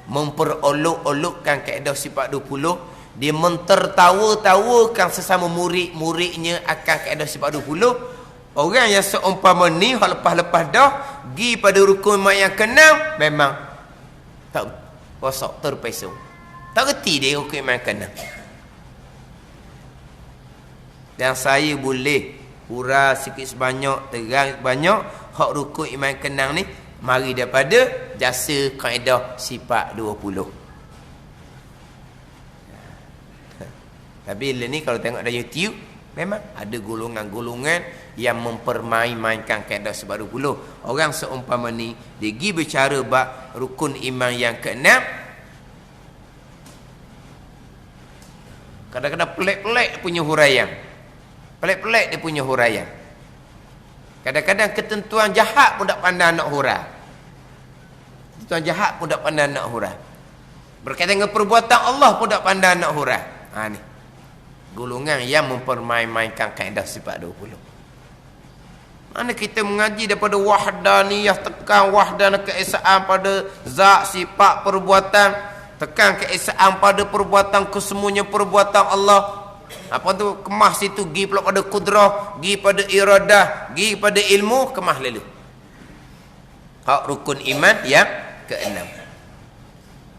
memperolok-olokkan kaedah sifat 20. Dia mentertawa-tawakan sesama murid-muridnya akan kaedah sifat 20. Orang yang seumpama ni, lepas-lepas dah pergi pada rukun iman yang ke-6, memang tak rosak, terpesong. Tak reti dia hukum iman keenam. Dan saya boleh hura sikit sebanyak, terang sebanyak, hak rukun iman keenam ni mari daripada jasa kaedah sifat 20. Tapi ni kalau tengok dari YouTube, memang ada golongan-golongan yang mempermain-mainkan kaedah sifat 20. Orang seumpama ni dia pergi bicara bab rukun iman yang keenam, kadang-kadang pelik-pelik punya huraian. Pelik-pelik dia punya huraian. Kadang-kadang ketentuan jahat pun tak pandai nak hurah. Ketentuan jahat pun tak pandai nak hurah. Berkaitan dengan perbuatan Allah pun tak pandai nak hurah. Ni golongan yang mempermain-mainkan kaedah sifat 20. Mana kita mengaji daripada wahdaniyah, tekan wahdaniyah keesaan pada zat, sifat, perbuatan, tekan keesaan pada perbuatan, kesemuanya perbuatan Allah. Apa tu kemas situ, gi pula pada kudrah, gi pada iradah, gi pada ilmu, kemas lalu. Hak rukun iman yang keenam.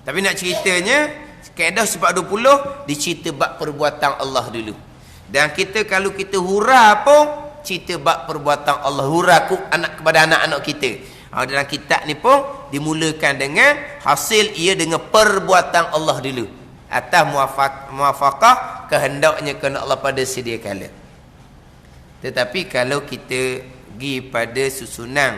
Tapi nak ceritanya kaedah sifat 20 dicerita bab perbuatan Allah dulu. Dan kita kalau kita hura pun cerita bab perbuatan Allah, hura kepada anak-anak kita. Dalam kitab ni pun dimulakan dengan hasil ia dengan perbuatan Allah dulu. Atas muafakah kehendaknya kerana Allah pada sedia kala. Tetapi kalau kita pergi pada susunan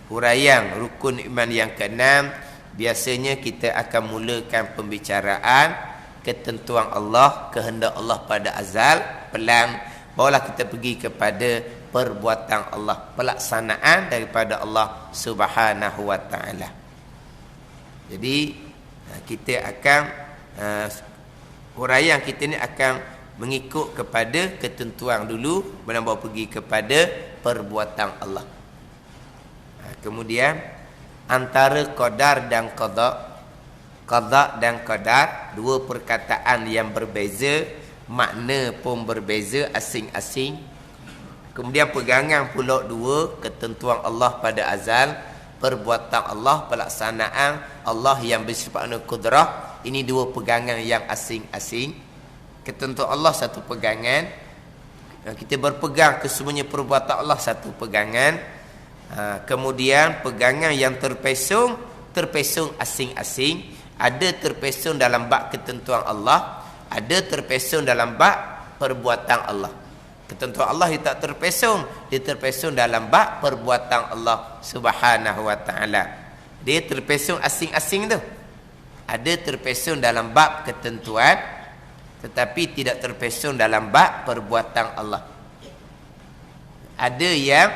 huraian rukun iman yang keenam, biasanya kita akan mulakan pembicaraan ketentuan Allah, kehendak Allah pada azal, pelan, barulah kita pergi kepada perbuatan Allah, pelaksanaan daripada Allah Subhanahu wa taala. Jadi kita akan huraian kita ni akan mengikut kepada ketentuan dulu, baru pergi kepada perbuatan Allah. Kemudian antara qadar dan qada, qada dan qadar, dua perkataan yang berbeza, makna pun berbeza asing-asing. Kemudian pegangan pula dua, ketentuan Allah pada azal, perbuatan Allah, pelaksanaan Allah yang bersifat qudrah. Ini dua pegangan yang asing-asing. Ketentuan Allah satu pegangan, kita berpegang ke semuanya perbuatan Allah satu pegangan. Kemudian pegangan yang terpesong asing-asing. Ada terpesong dalam bab ketentuan Allah, ada terpesong dalam bab perbuatan Allah. Ketentuan Allah dia tak terpesong, dia terpesong dalam bab perbuatan Allah Subhanahu wa taala. Dia terpesong asing-asing tu. Ada terpesong dalam bab ketentuan, tetapi tidak terpesong dalam bab perbuatan Allah. Ada yang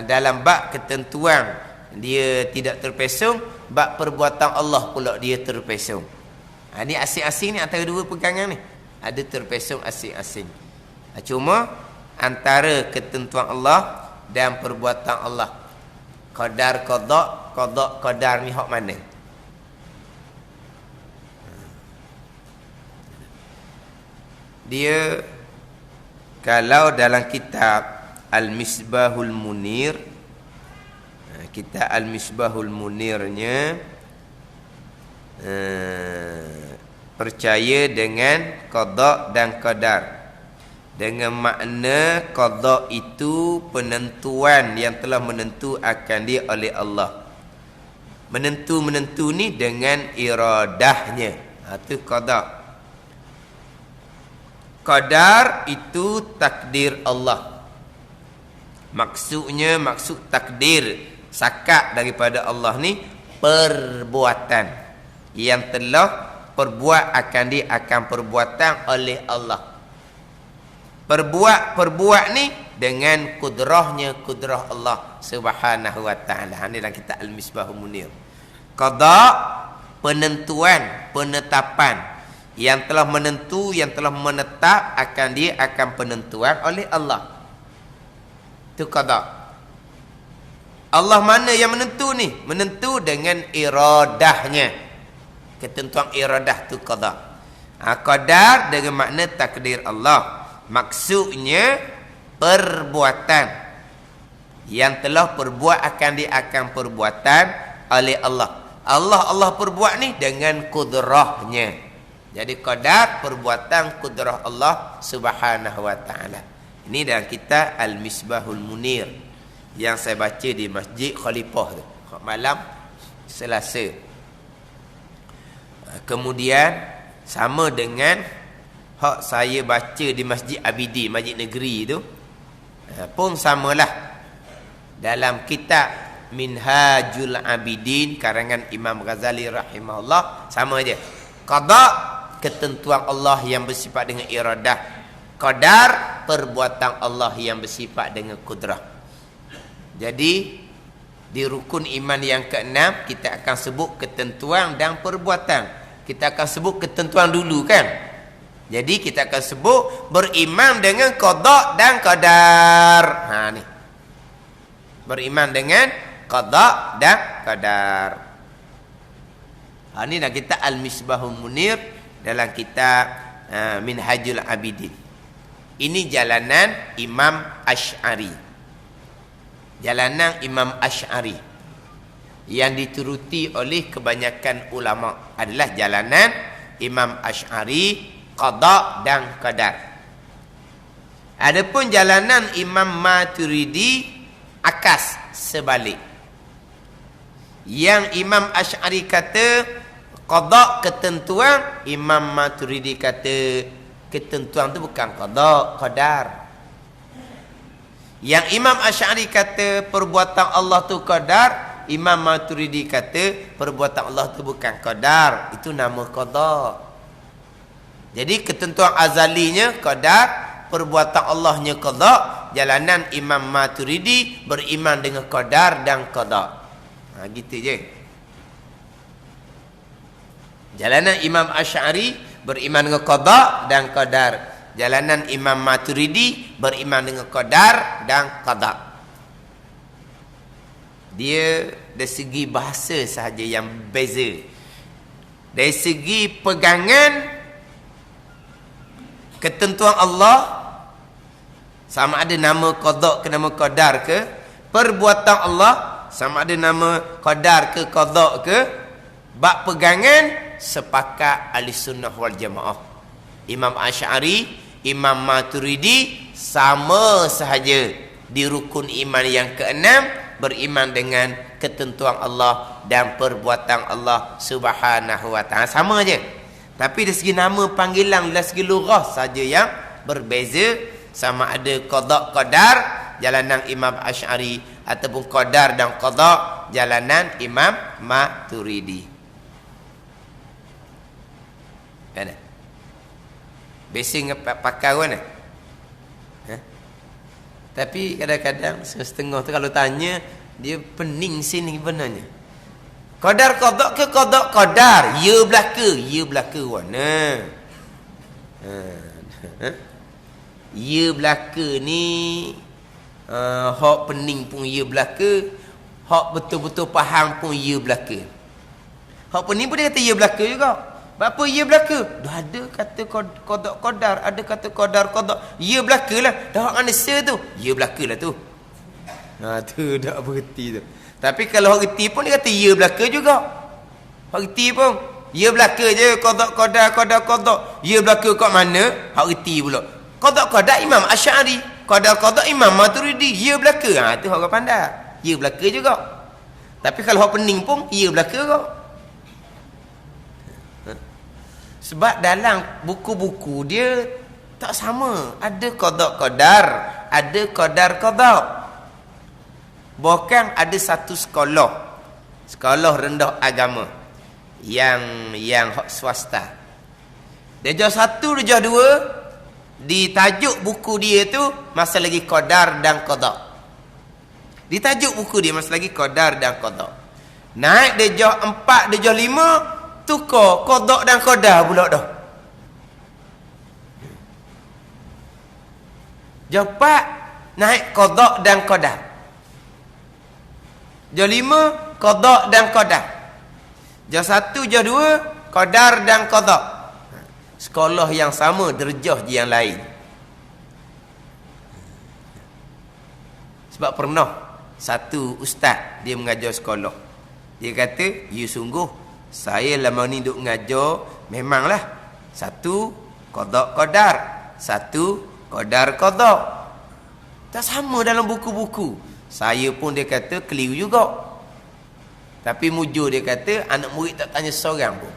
dalam bab ketentuan dia tidak terpesong, bab perbuatan Allah pula dia terpesong. Ini asing-asing ni antara dua pegangan ni. Ada terpesong asing-asing. Cuma antara ketentuan Allah dan perbuatan Allah, qadar qada, qada qadar ni hak mana? Dia kalau dalam kitab Al-Misbahul Munir, kitab Al-Misbahul Munirnya percaya dengan qada dan qadar, dengan makna qada itu penentuan yang telah menentu akan dia oleh Allah. Menentu ni dengan iradahnya, itu qada. Qadar itu takdir Allah. Maksudnya, maksud takdir sakat daripada Allah ni perbuatan yang telah perbuat akan perbuatan oleh Allah. Perbuat ni dengan kudrahnya, kudrah Allah Subhanahu wa taala. Ini dalam kitab Al-Misbahul Munir. Qada penentuan, penetapan yang telah menentu, yang telah menetap akan penentuan oleh Allah. Itu qada. Allah mana yang menentu ni? Menentu dengan iradahnya. Ketentuan iradah tu qada. Qadar dengan makna takdir Allah. Maksudnya perbuatan yang telah perbuat akan perbuatan oleh Allah. Allah perbuat ni dengan kudrahnya, Jadi qadar perbuatan kudrah Allah Subhanahu wa taala. Ini dalam kitab Al-Misbahul Munir yang saya baca di Masjid Khalifah tu, malam Selasa. Kemudian sama dengan hak saya baca di Masjid Abidi, Masjid Negeri tu, pun samalah. Dalam kitab Minhajul Abidin karangan Imam Ghazali rahimahullah, sama je. Qada ketentuan Allah yang bersifat dengan iradah. Qadar perbuatan Allah yang bersifat dengan kudrah. Jadi di rukun iman yang keenam kita akan sebut ketentuan dan perbuatan. Kita akan sebut ketentuan dulu kan. Jadi kita akan sebut beriman dengan qada dan qadar. Ni. Beriman dengan qada dan qadar. Ini dah kita Al-Misbahul Munir dalam kitab Minhajul Abidin. Ini jalanan Imam Asy'ari. Jalanan Imam Asy'ari yang dituruti oleh kebanyakan ulama adalah jalanan Imam Asy'ari, qada dan qadar. Adapun jalanan Imam Maturidi akas, sebalik. Yang Imam Asy'ari kata qada ketentuan, Imam Maturidi kata ketentuan tu bukan qada, qadar. Yang Imam Asy'ari kata perbuatan Allah tu qadar, Imam Maturidi kata perbuatan Allah tu bukan qadar, itu nama qada. Jadi ketentuan azalinya qadar, perbuatan Allahnya qada. Jalanan Imam Maturidi beriman dengan qadar dan qada. Gitu je. Jalanan Imam Asy'ari beriman dengan qada dan qadar. Jalanan Imam Maturidi beriman dengan qadar dan qada. Dia dari segi bahasa sahaja yang beza. Dari segi pegangan ketentuan Allah, sama ada nama qada ke nama qadar ke, perbuatan Allah sama ada nama qadar ke qada ke, bab pegangan sepakat ahli sunnah wal jamaah. Imam Asy'ari, Imam Maturidi sama sahaja di rukun iman yang keenam, beriman dengan ketentuan Allah dan perbuatan Allah Subhanahu wa taala, sama je. Tapi dari segi nama panggilan, dari segi lughah saja yang berbeza. Sama ada qada qadar jalanan Imam Asy'ari ataupun qadar dan qada jalanan Imam Maturidi. Kan? Biasa pakai mana? Tapi kadang-kadang setengah tu kalau tanya dia pening sini benarnya. Qadar qada ke qada qadar? Ya belaka, ya belaka mana? Ya belaka ni hak pening pun ya belaka, hak betul-betul faham pun ya belaka. Hak pening pun dia kata ya belaka juga. Apa ya belaka? Dah ada kata qada qadar, ada kata qadar qada. Ya belakalah. Dah hak manusia tu, ya belakalah tu. Tu dak bererti tu. Tapi kalau hak reti pun dia kata ya belaka juga. Hak reti pun ya belaka je, qada qadar qada qada. Ya belaka kat mana? Hak reti pula. Qada qada Imam Asy'ari, qada qada Imam Maturidi, ya belaka. Tu orang pandai. Ya belaka juga. Tapi kalau hak pening pun ya belaka juga. Sebab dalam buku-buku dia tak sama. Ada qada qadar, ada qadar qada. Bahkan ada satu sekolah rendah agama yang hak swasta. Darjah 1, darjah 2 di tajuk buku dia tu masa lagi qadar dan qada. Di tajuk buku dia masa lagi qadar dan qada. Naik darjah 4, darjah 5 tukar qada dan qadar pula dah. Darjah 4 naik qada dan qadar. Darjah 5 qada dan qadar. Darjah 1, darjah 2 qadar dan qada. Sekolah yang sama, derajah je yang lain. Sebab pernah satu ustaz dia mengajar sekolah. Dia kata, ya sungguh saya lama ni duk mengajar, memanglah Satu qada qadar, satu qadar qada. Tak sama dalam buku-buku. Saya pun dia kata keliru juga. Tapi mujur dia kata anak murid tak tanya seorang pun.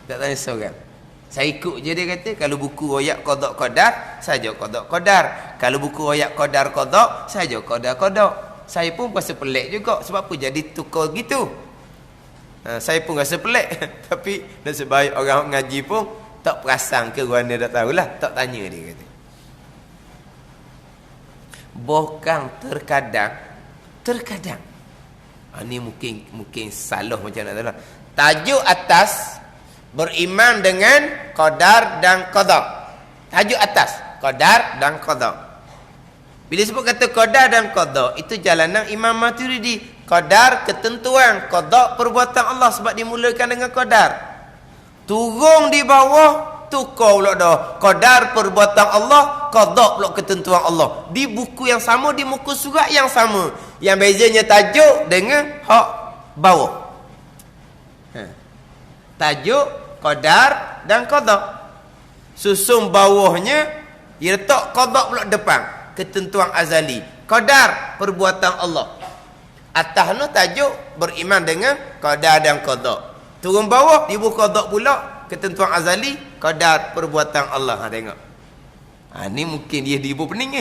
Tak tanya seorang. Saya ikut je dia kata kalau buku royak qada qadar, saya jawab qada qadar. Kalau buku royak qadar qada, saya jawab qadar qada. Saya pun rasa pelik juga sebab apa jadi tukar gitu. Saya pun rasa pelik. Tapi nasib baik orang ngaji pun tak perasan ke kerana dah tahulah, tak tanya dia kata. Bukan terkadang ini mungkin salah macam nak. Tajuk atas beriman dengan qadar dan qada. Tajuk atas qadar dan qada. Bila sebut kata qadar dan qada, itu jalanan Imam Maturidi. Qadar ketentuan, qada perbuatan Allah sebab dimulakan dengan qadar. Turun di bawah tukar pula dah. Qadar perbuatan Allah, qada pula ketentuan Allah. Di buku yang sama, di muka surat yang sama. Yang bezanya tajuk dengan hak bawah. Tajuk, qadar dan qada. Susun bawahnya, dia letak qada pula depan. Ketentuan azali. Qadar perbuatan Allah. Atas tu tajuk beriman dengan qadar dan qada. Turun bawah, di buku qada pula. Ketentuan azali, qadar perbuatan Allah. Tengok. Ni mungkin dia di ibu pening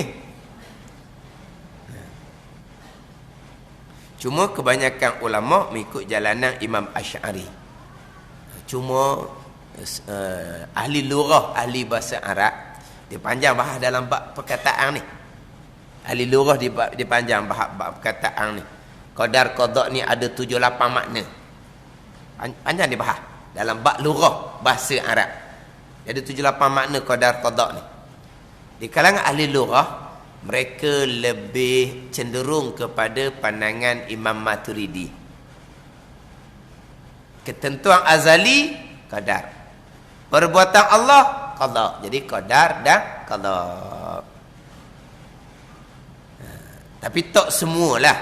Cuma kebanyakan ulama mengikut jalanan Imam Asy'ari. Cuma ahli lurah, ahli bahasa Arab, dia panjang bahas dalam bab perkataan ni. Ahli lurah dia panjang bahas bab perkataan ni. Qadar qada ni ada 7-8 makna. Panjang dia bahas dalam bab lurah bahasa Arab. Ada 7-8 makna qadar qada ni. Di kalangan ahli lurah, mereka lebih cenderung kepada pandangan Imam Maturidi. Ketentuan azali qadar. Perbuatan Allah qada. Jadi qadar dan qada. Tapi tak semualah.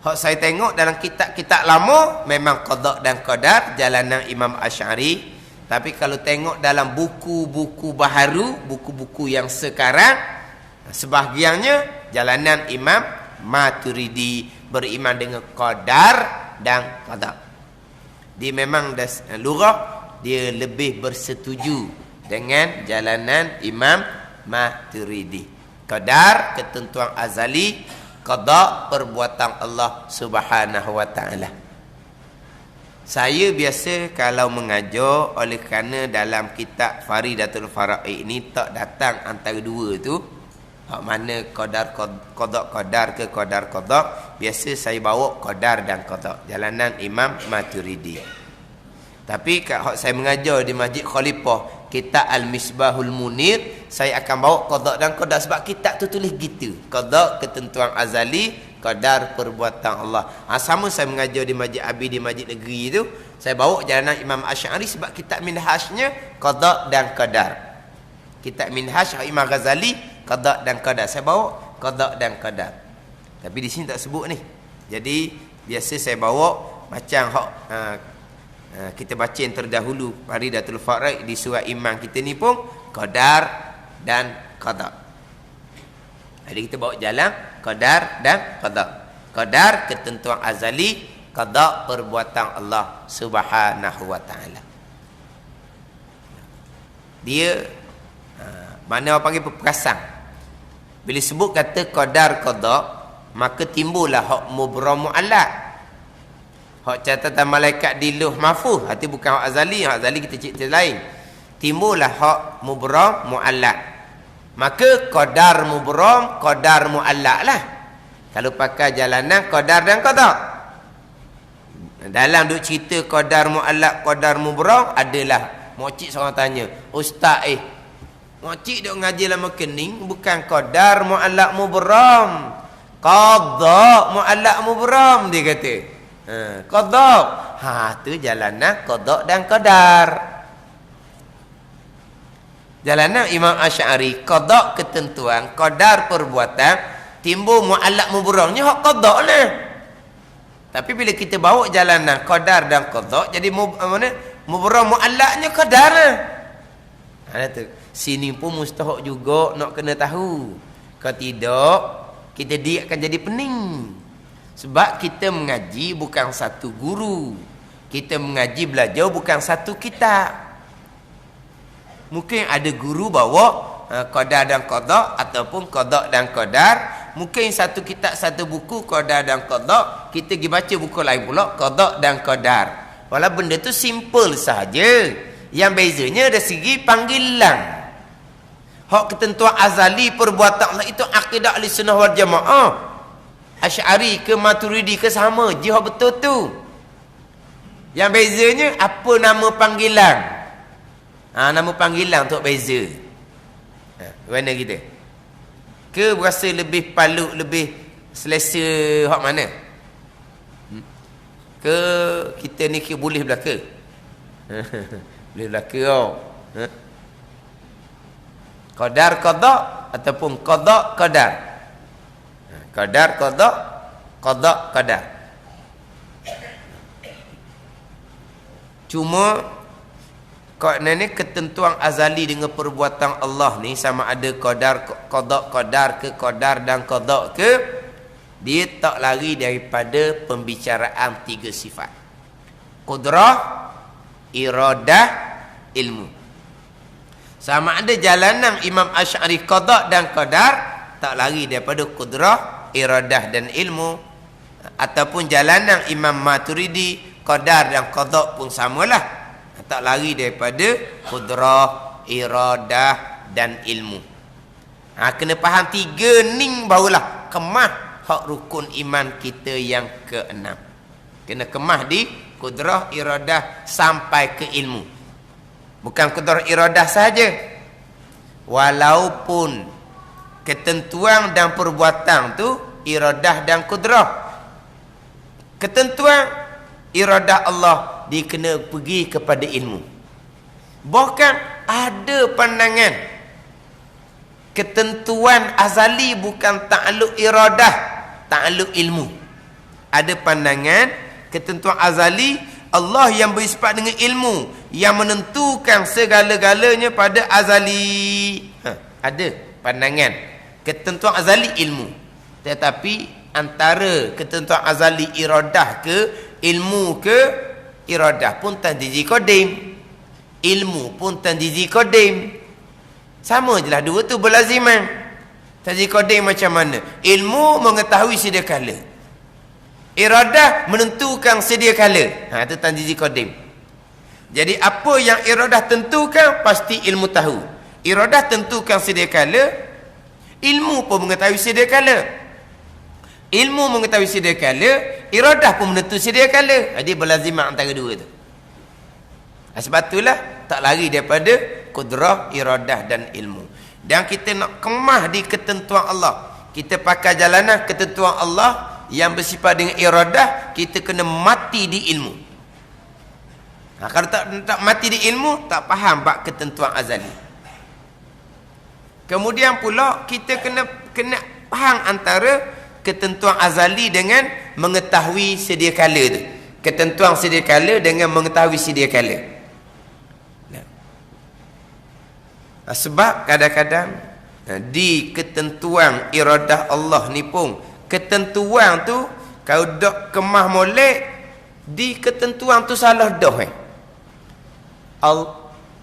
Hak saya tengok dalam kitab-kitab lama memang qada dan qadar jalanan Imam Asy'ari. Tapi kalau tengok dalam buku-buku baharu, buku-buku yang sekarang, sebahagiannya jalanan Imam Maturidi beriman dengan qadar dan qada. Dia memang lurah dia lebih bersetuju dengan jalanan Imam Maturidi. Qadar ketentuan azali, qada perbuatan Allah Subhanahu wa taala. Saya biasa kalau mengajar, oleh kerana dalam kitab Faridatul Faraid ini tak datang antara dua tu, hak mana qadar qadar ke qadar qada, biasa saya bawa qadar dan qada jalanan Imam Maturidi. Tapi hak saya mengajar di Masjid Khalifah, kitab Al-Misbahul Munir, saya akan bawa qada dan qadar sebab kitab tu tulis gitu. Qada ketentuan azali, qadar perbuatan Allah. Sama saya mengajar di Masjid Abi di Masjid Negeri tu, saya bawa jalanan Imam Asy'ari sebab kitab Minhajnya qada dan qadar. Kitab Minhaj Imam Ghazali qada dan qadar. Saya bawa qada dan qadar. Tapi di sini tak sebut ni. Jadi biasa saya bawa macam hak kita baca yang terdahulu Faridatul Faraid di surah iman kita ni pun qadar dan qada. Jadi kita bawa jalan qadar dan qada. Qadar ketentuan azali, qada perbuatan Allah Subhanahu wa taala. Dia mana orang panggil perasan. Bila sebut kata qadar qada, maka timbullah hak mubram muallaq. Hak catatan malaikat di Lauh Mahfuz, hati bukan hak azali, hak azali kita cerita lain. Timbullah hak mubram muallaq. Maka qadar mubram, qadar muallaq lah. Kalau pakai jalanan qadar dan qada. Dalam duk cerita qadar muallaq, qadar mubram adalah mokcik seorang tanya, "Ustaz mokcik duk ngaji lama kening bukan qadar muallaq mubram, qada muallaq mubram," dia kata. Qada. Tu jalanan qada dan qadar. Jalanan Imam Asy'ari, qada ketentuan, qadar perbuatan, timbul muallaq mubramnya hak qada lah. Tapi bila kita bawa jalanan qadar dan qada, jadi mubram muallaqnya qadar lah. Ada tu. Sini pun mustahak juga nak kena tahu. Kalau tidak, kita dia akan jadi pening. Sebab kita mengaji bukan satu guru. Kita mengaji belajar bukan satu kitab. Mungkin ada guru bawa qadar dan qada ataupun qada dan qadar. Mungkin satu kitab satu buku qadar dan qada. Kita pergi baca buku lain pula qada dan qadar. Walau benda tu simple sahaja. Yang bezanya dari segi panggilan. Hak ketentuan azali perbuatan Allah itu akidah Ahlussunnah wal Jamaah. Asy'ari ke Maturidi ke sama je hak betul tu. Yang bezanya apa nama panggilan? Nama panggilan tu beza. Mana kita? Ke berasa lebih paluk, lebih selesa hak mana? Ke kita ni boleh belaka? Boleh belaka tau. Qadar qada ataupun qada qadar. Qadar qada, qada qadar. Cuma ni ketentuan azali dengan perbuatan Allah ni sama ada qadar qada qadar ke qadar dan qada ke, dia tak lari daripada pembicaraan tiga sifat. Qudrah, iradah, ilmu. Sama ada jalanan Imam Asy'ari qada dan qadar tak lari daripada qudrah, iradah dan ilmu, ataupun jalanan Imam Maturidi qadar dan qada pun samalah, tak lari daripada qudrah, iradah dan ilmu. Kena faham tiga ni barulah kemah hak rukun iman kita yang keenam. Kena kemah di qudrah, iradah sampai ke ilmu. Bukan qudrah iradah saja. Walaupun ketentuan dan perbuatan tu iradah dan qudrah. Ketentuan iradah Allah dikena pergi kepada ilmu. Bahkan ada pandangan ketentuan azali bukan ta'alluq iradah, ta'alluq ilmu. Ada pandangan ketentuan azali Allah yang bersifat dengan ilmu, yang menentukan segala-galanya pada azali. Ada pandangan ketentuan azali ilmu. Tetapi antara ketentuan azali iradah ke ilmu ke, iradah pun tandiji qadim, ilmu pun tandiji qadim. Sama je lah dua tu berlaziman. Tandiji qadim macam mana? Ilmu mengetahui sedia kala, iradah menentukan sedia kala. Itu tandiji qadim. Jadi apa yang iradah tentukan pasti ilmu tahu. Iradah tentukan sedia kala, ilmu pun mengetahui sedia kala. Ilmu mengetahui sedia kala, iradah pun menentu sedia kala. Jadi berlaziman antara dua tu. Sebab itulah tak lari daripada qudrah, iradah dan ilmu. Dan kita nak kemah di ketentuan Allah. Kita pakai jalanan ketentuan Allah yang bersifat dengan iradah, kita kena mati di ilmu. Kalau tak mati di ilmu, tak faham bab ketentuan azali. Kemudian pula kita kena faham antara ketentuan azali dengan mengetahui sedia kala tu. Ketentuan sedia kala dengan mengetahui sedia kala. Sebab kadang-kadang di ketentuan iradah Allah ni pun, ketentuan tu kalau dak kemah molek, di ketentuan tu salah dah.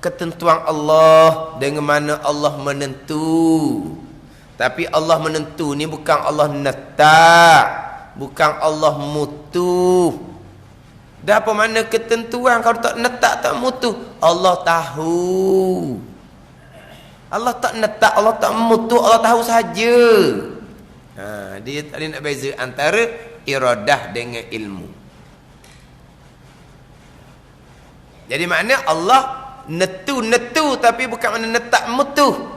Ketentuan Allah dengan mana Allah menentu. Tapi Allah menentu ni bukan Allah netak, bukan Allah mutu. Dah apa mana ketentuan kalau tak netak tak mutu? Allah tahu. Allah tak netak, Allah tak mutu, Allah tahu saja. Dia tak boleh nak beza antara iradah dengan ilmu. Jadi makna Allah netu tapi bukan mana netak mutu.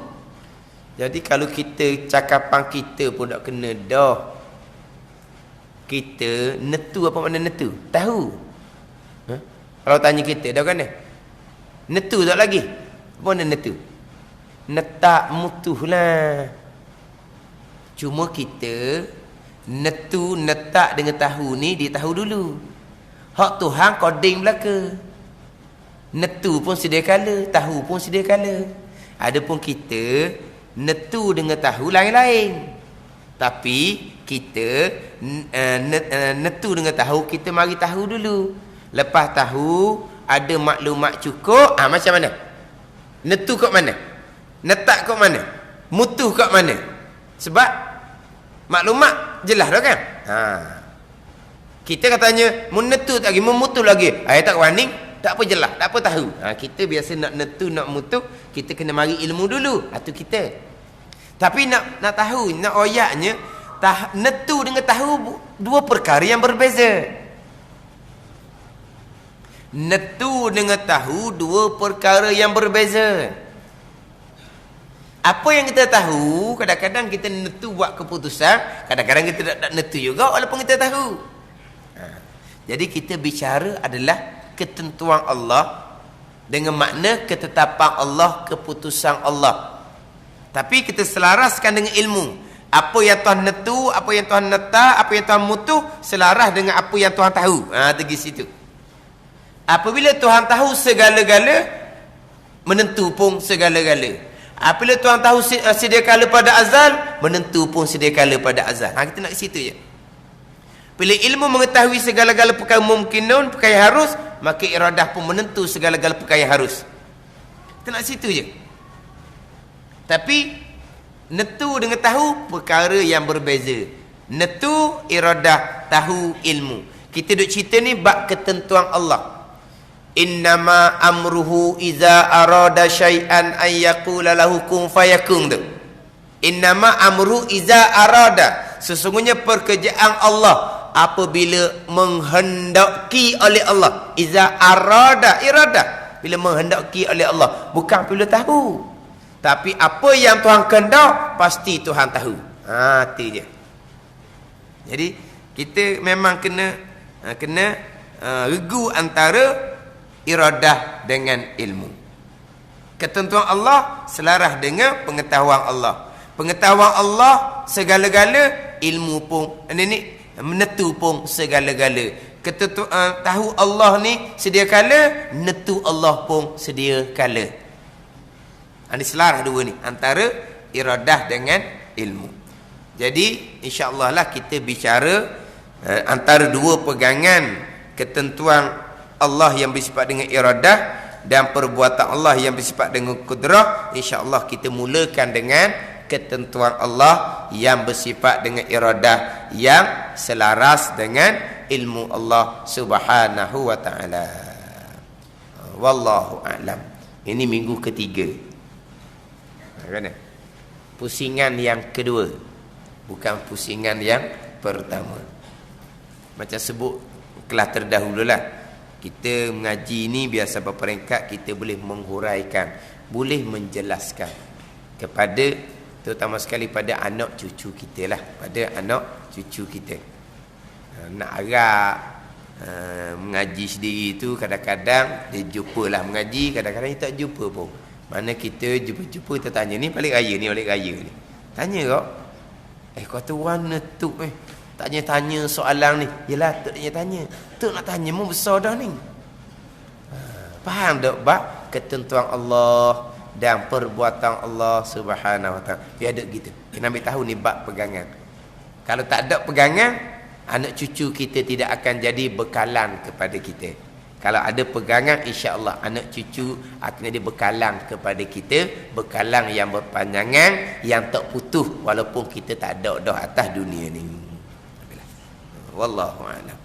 Jadi kalau kita cakapan kita pun tak kena dah. Kita netu apa makna netu? Tahu. Kalau tanya kita dah kan? Netu tak lagi? Apa makna netu? Netak mutuh lah. Cuma kita netu, netak dengan tahu ni dia tahu dulu. Hak Tuhan qadim belaka. Netu pun sedia kala, tahu pun sedia kala. Adapun kita netu dengan tahu lain-lain. Tapi kita netu dengan tahu, kita mari tahu dulu. Lepas tahu ada maklumat cukup, macam mana? Netu kat mana? Netak kat mana? Mutuh kat mana? Sebab maklumat jelas dah kan? Kita katanya menetu tak lagi, memutuh lagi. Tak warning, tak apa jelas, tak apa tahu. Kita biasa nak netu, nak mutuh, kita kena mari ilmu dulu. Itu kita. Tapi nak tahu, nak oyaknya, netu dengan tahu dua perkara yang berbeza. Netu dengan tahu dua perkara yang berbeza. Apa yang kita tahu, kadang-kadang kita netu buat keputusan, kadang-kadang kita tak netu juga walaupun kita tahu. Jadi kita bicara adalah ketentuan Allah dengan makna ketetapan Allah, keputusan Allah. Tapi kita selaraskan dengan ilmu. Apa yang Tuhan netu, apa yang Tuhan letak, apa yang Tuhan mutuh, selaras dengan apa yang Tuhan tahu. Pergi situ. Apabila Tuhan tahu segala-gala, menentu pun segala-gala. Apabila Tuhan tahu sedia kala pada azal, menentu pun sedia kala pada azal. Kita nak ke situ je. Bila ilmu mengetahui segala-gala perkara mungkinun, perkara harus, maka iradah pun menentu segala-gala perkara harus. Kita nak situ je. Tapi netu dengan tahu perkara yang berbeza. Netu iradah, tahu ilmu. Kita duk cerita ni bab ketentuan Allah. Innama amruhu iza arada syai'an ay yaqula lahu kun fayakun. Innama amruhu iza arada, sesungguhnya pekerjaan Allah apabila menghendaki oleh Allah. Iza arada, iradah, bila menghendaki oleh Allah, bukan bila tahu. Tapi apa yang Tuhan kehendak, pasti Tuhan tahu. Itu je. Jadi kita memang kena regu antara iradah dengan ilmu. Ketentuan Allah selaras dengan pengetahuan Allah. Pengetahuan Allah segala-gala, ilmu pun menetu pun segala-gala. Tahu Allah ni sedia kala, netu Allah pun sedia kala. Ini selaras dua ni, antara iradah dengan ilmu. Jadi insya-Allah lah kita bicara antara dua pegangan ketentuan Allah yang bersifat dengan iradah dan perbuatan Allah yang bersifat dengan kudrah. InsyaAllah kita mulakan dengan ketentuan Allah yang bersifat dengan iradah yang selaras dengan ilmu Allah subhanahu wa ta'ala. Wallahu a'lam. Ini minggu ketiga. Pusingan yang kedua, bukan pusingan yang pertama. Macam sebut kelas terdahululah, kita mengaji ni biasa berperingkat, kita boleh menghuraikan, boleh menjelaskan kepada, terutama sekali pada anak cucu kita lah, pada anak cucu kita. Nak harap mengaji sendiri tu kadang-kadang dia jumpalah mengaji, kadang-kadang dia tak jumpa pun. Mana kita jumpa-jumpa, kita tanya ni balik raya ni, balik raya ni, tanya kau kata warna tu tanya soalan ni. Yelah, Tok tanya. Tok nak tanya mu besar dah ni. Faham tak bab ketentuan Allah dan perbuatan Allah subhanahu wa ta'ala. Dia ada gitu. Kita ambil tahu ni bab pegangan. Kalau tak ada pegangan, anak cucu kita tidak akan jadi bekalan kepada kita. Kalau ada pegangan, insya-Allah anak cucu akan jadi bekalan kepada kita, bekalan yang berpanjangan, yang tak putus walaupun kita tak ada dah atas dunia ni. Wallahu a'lam.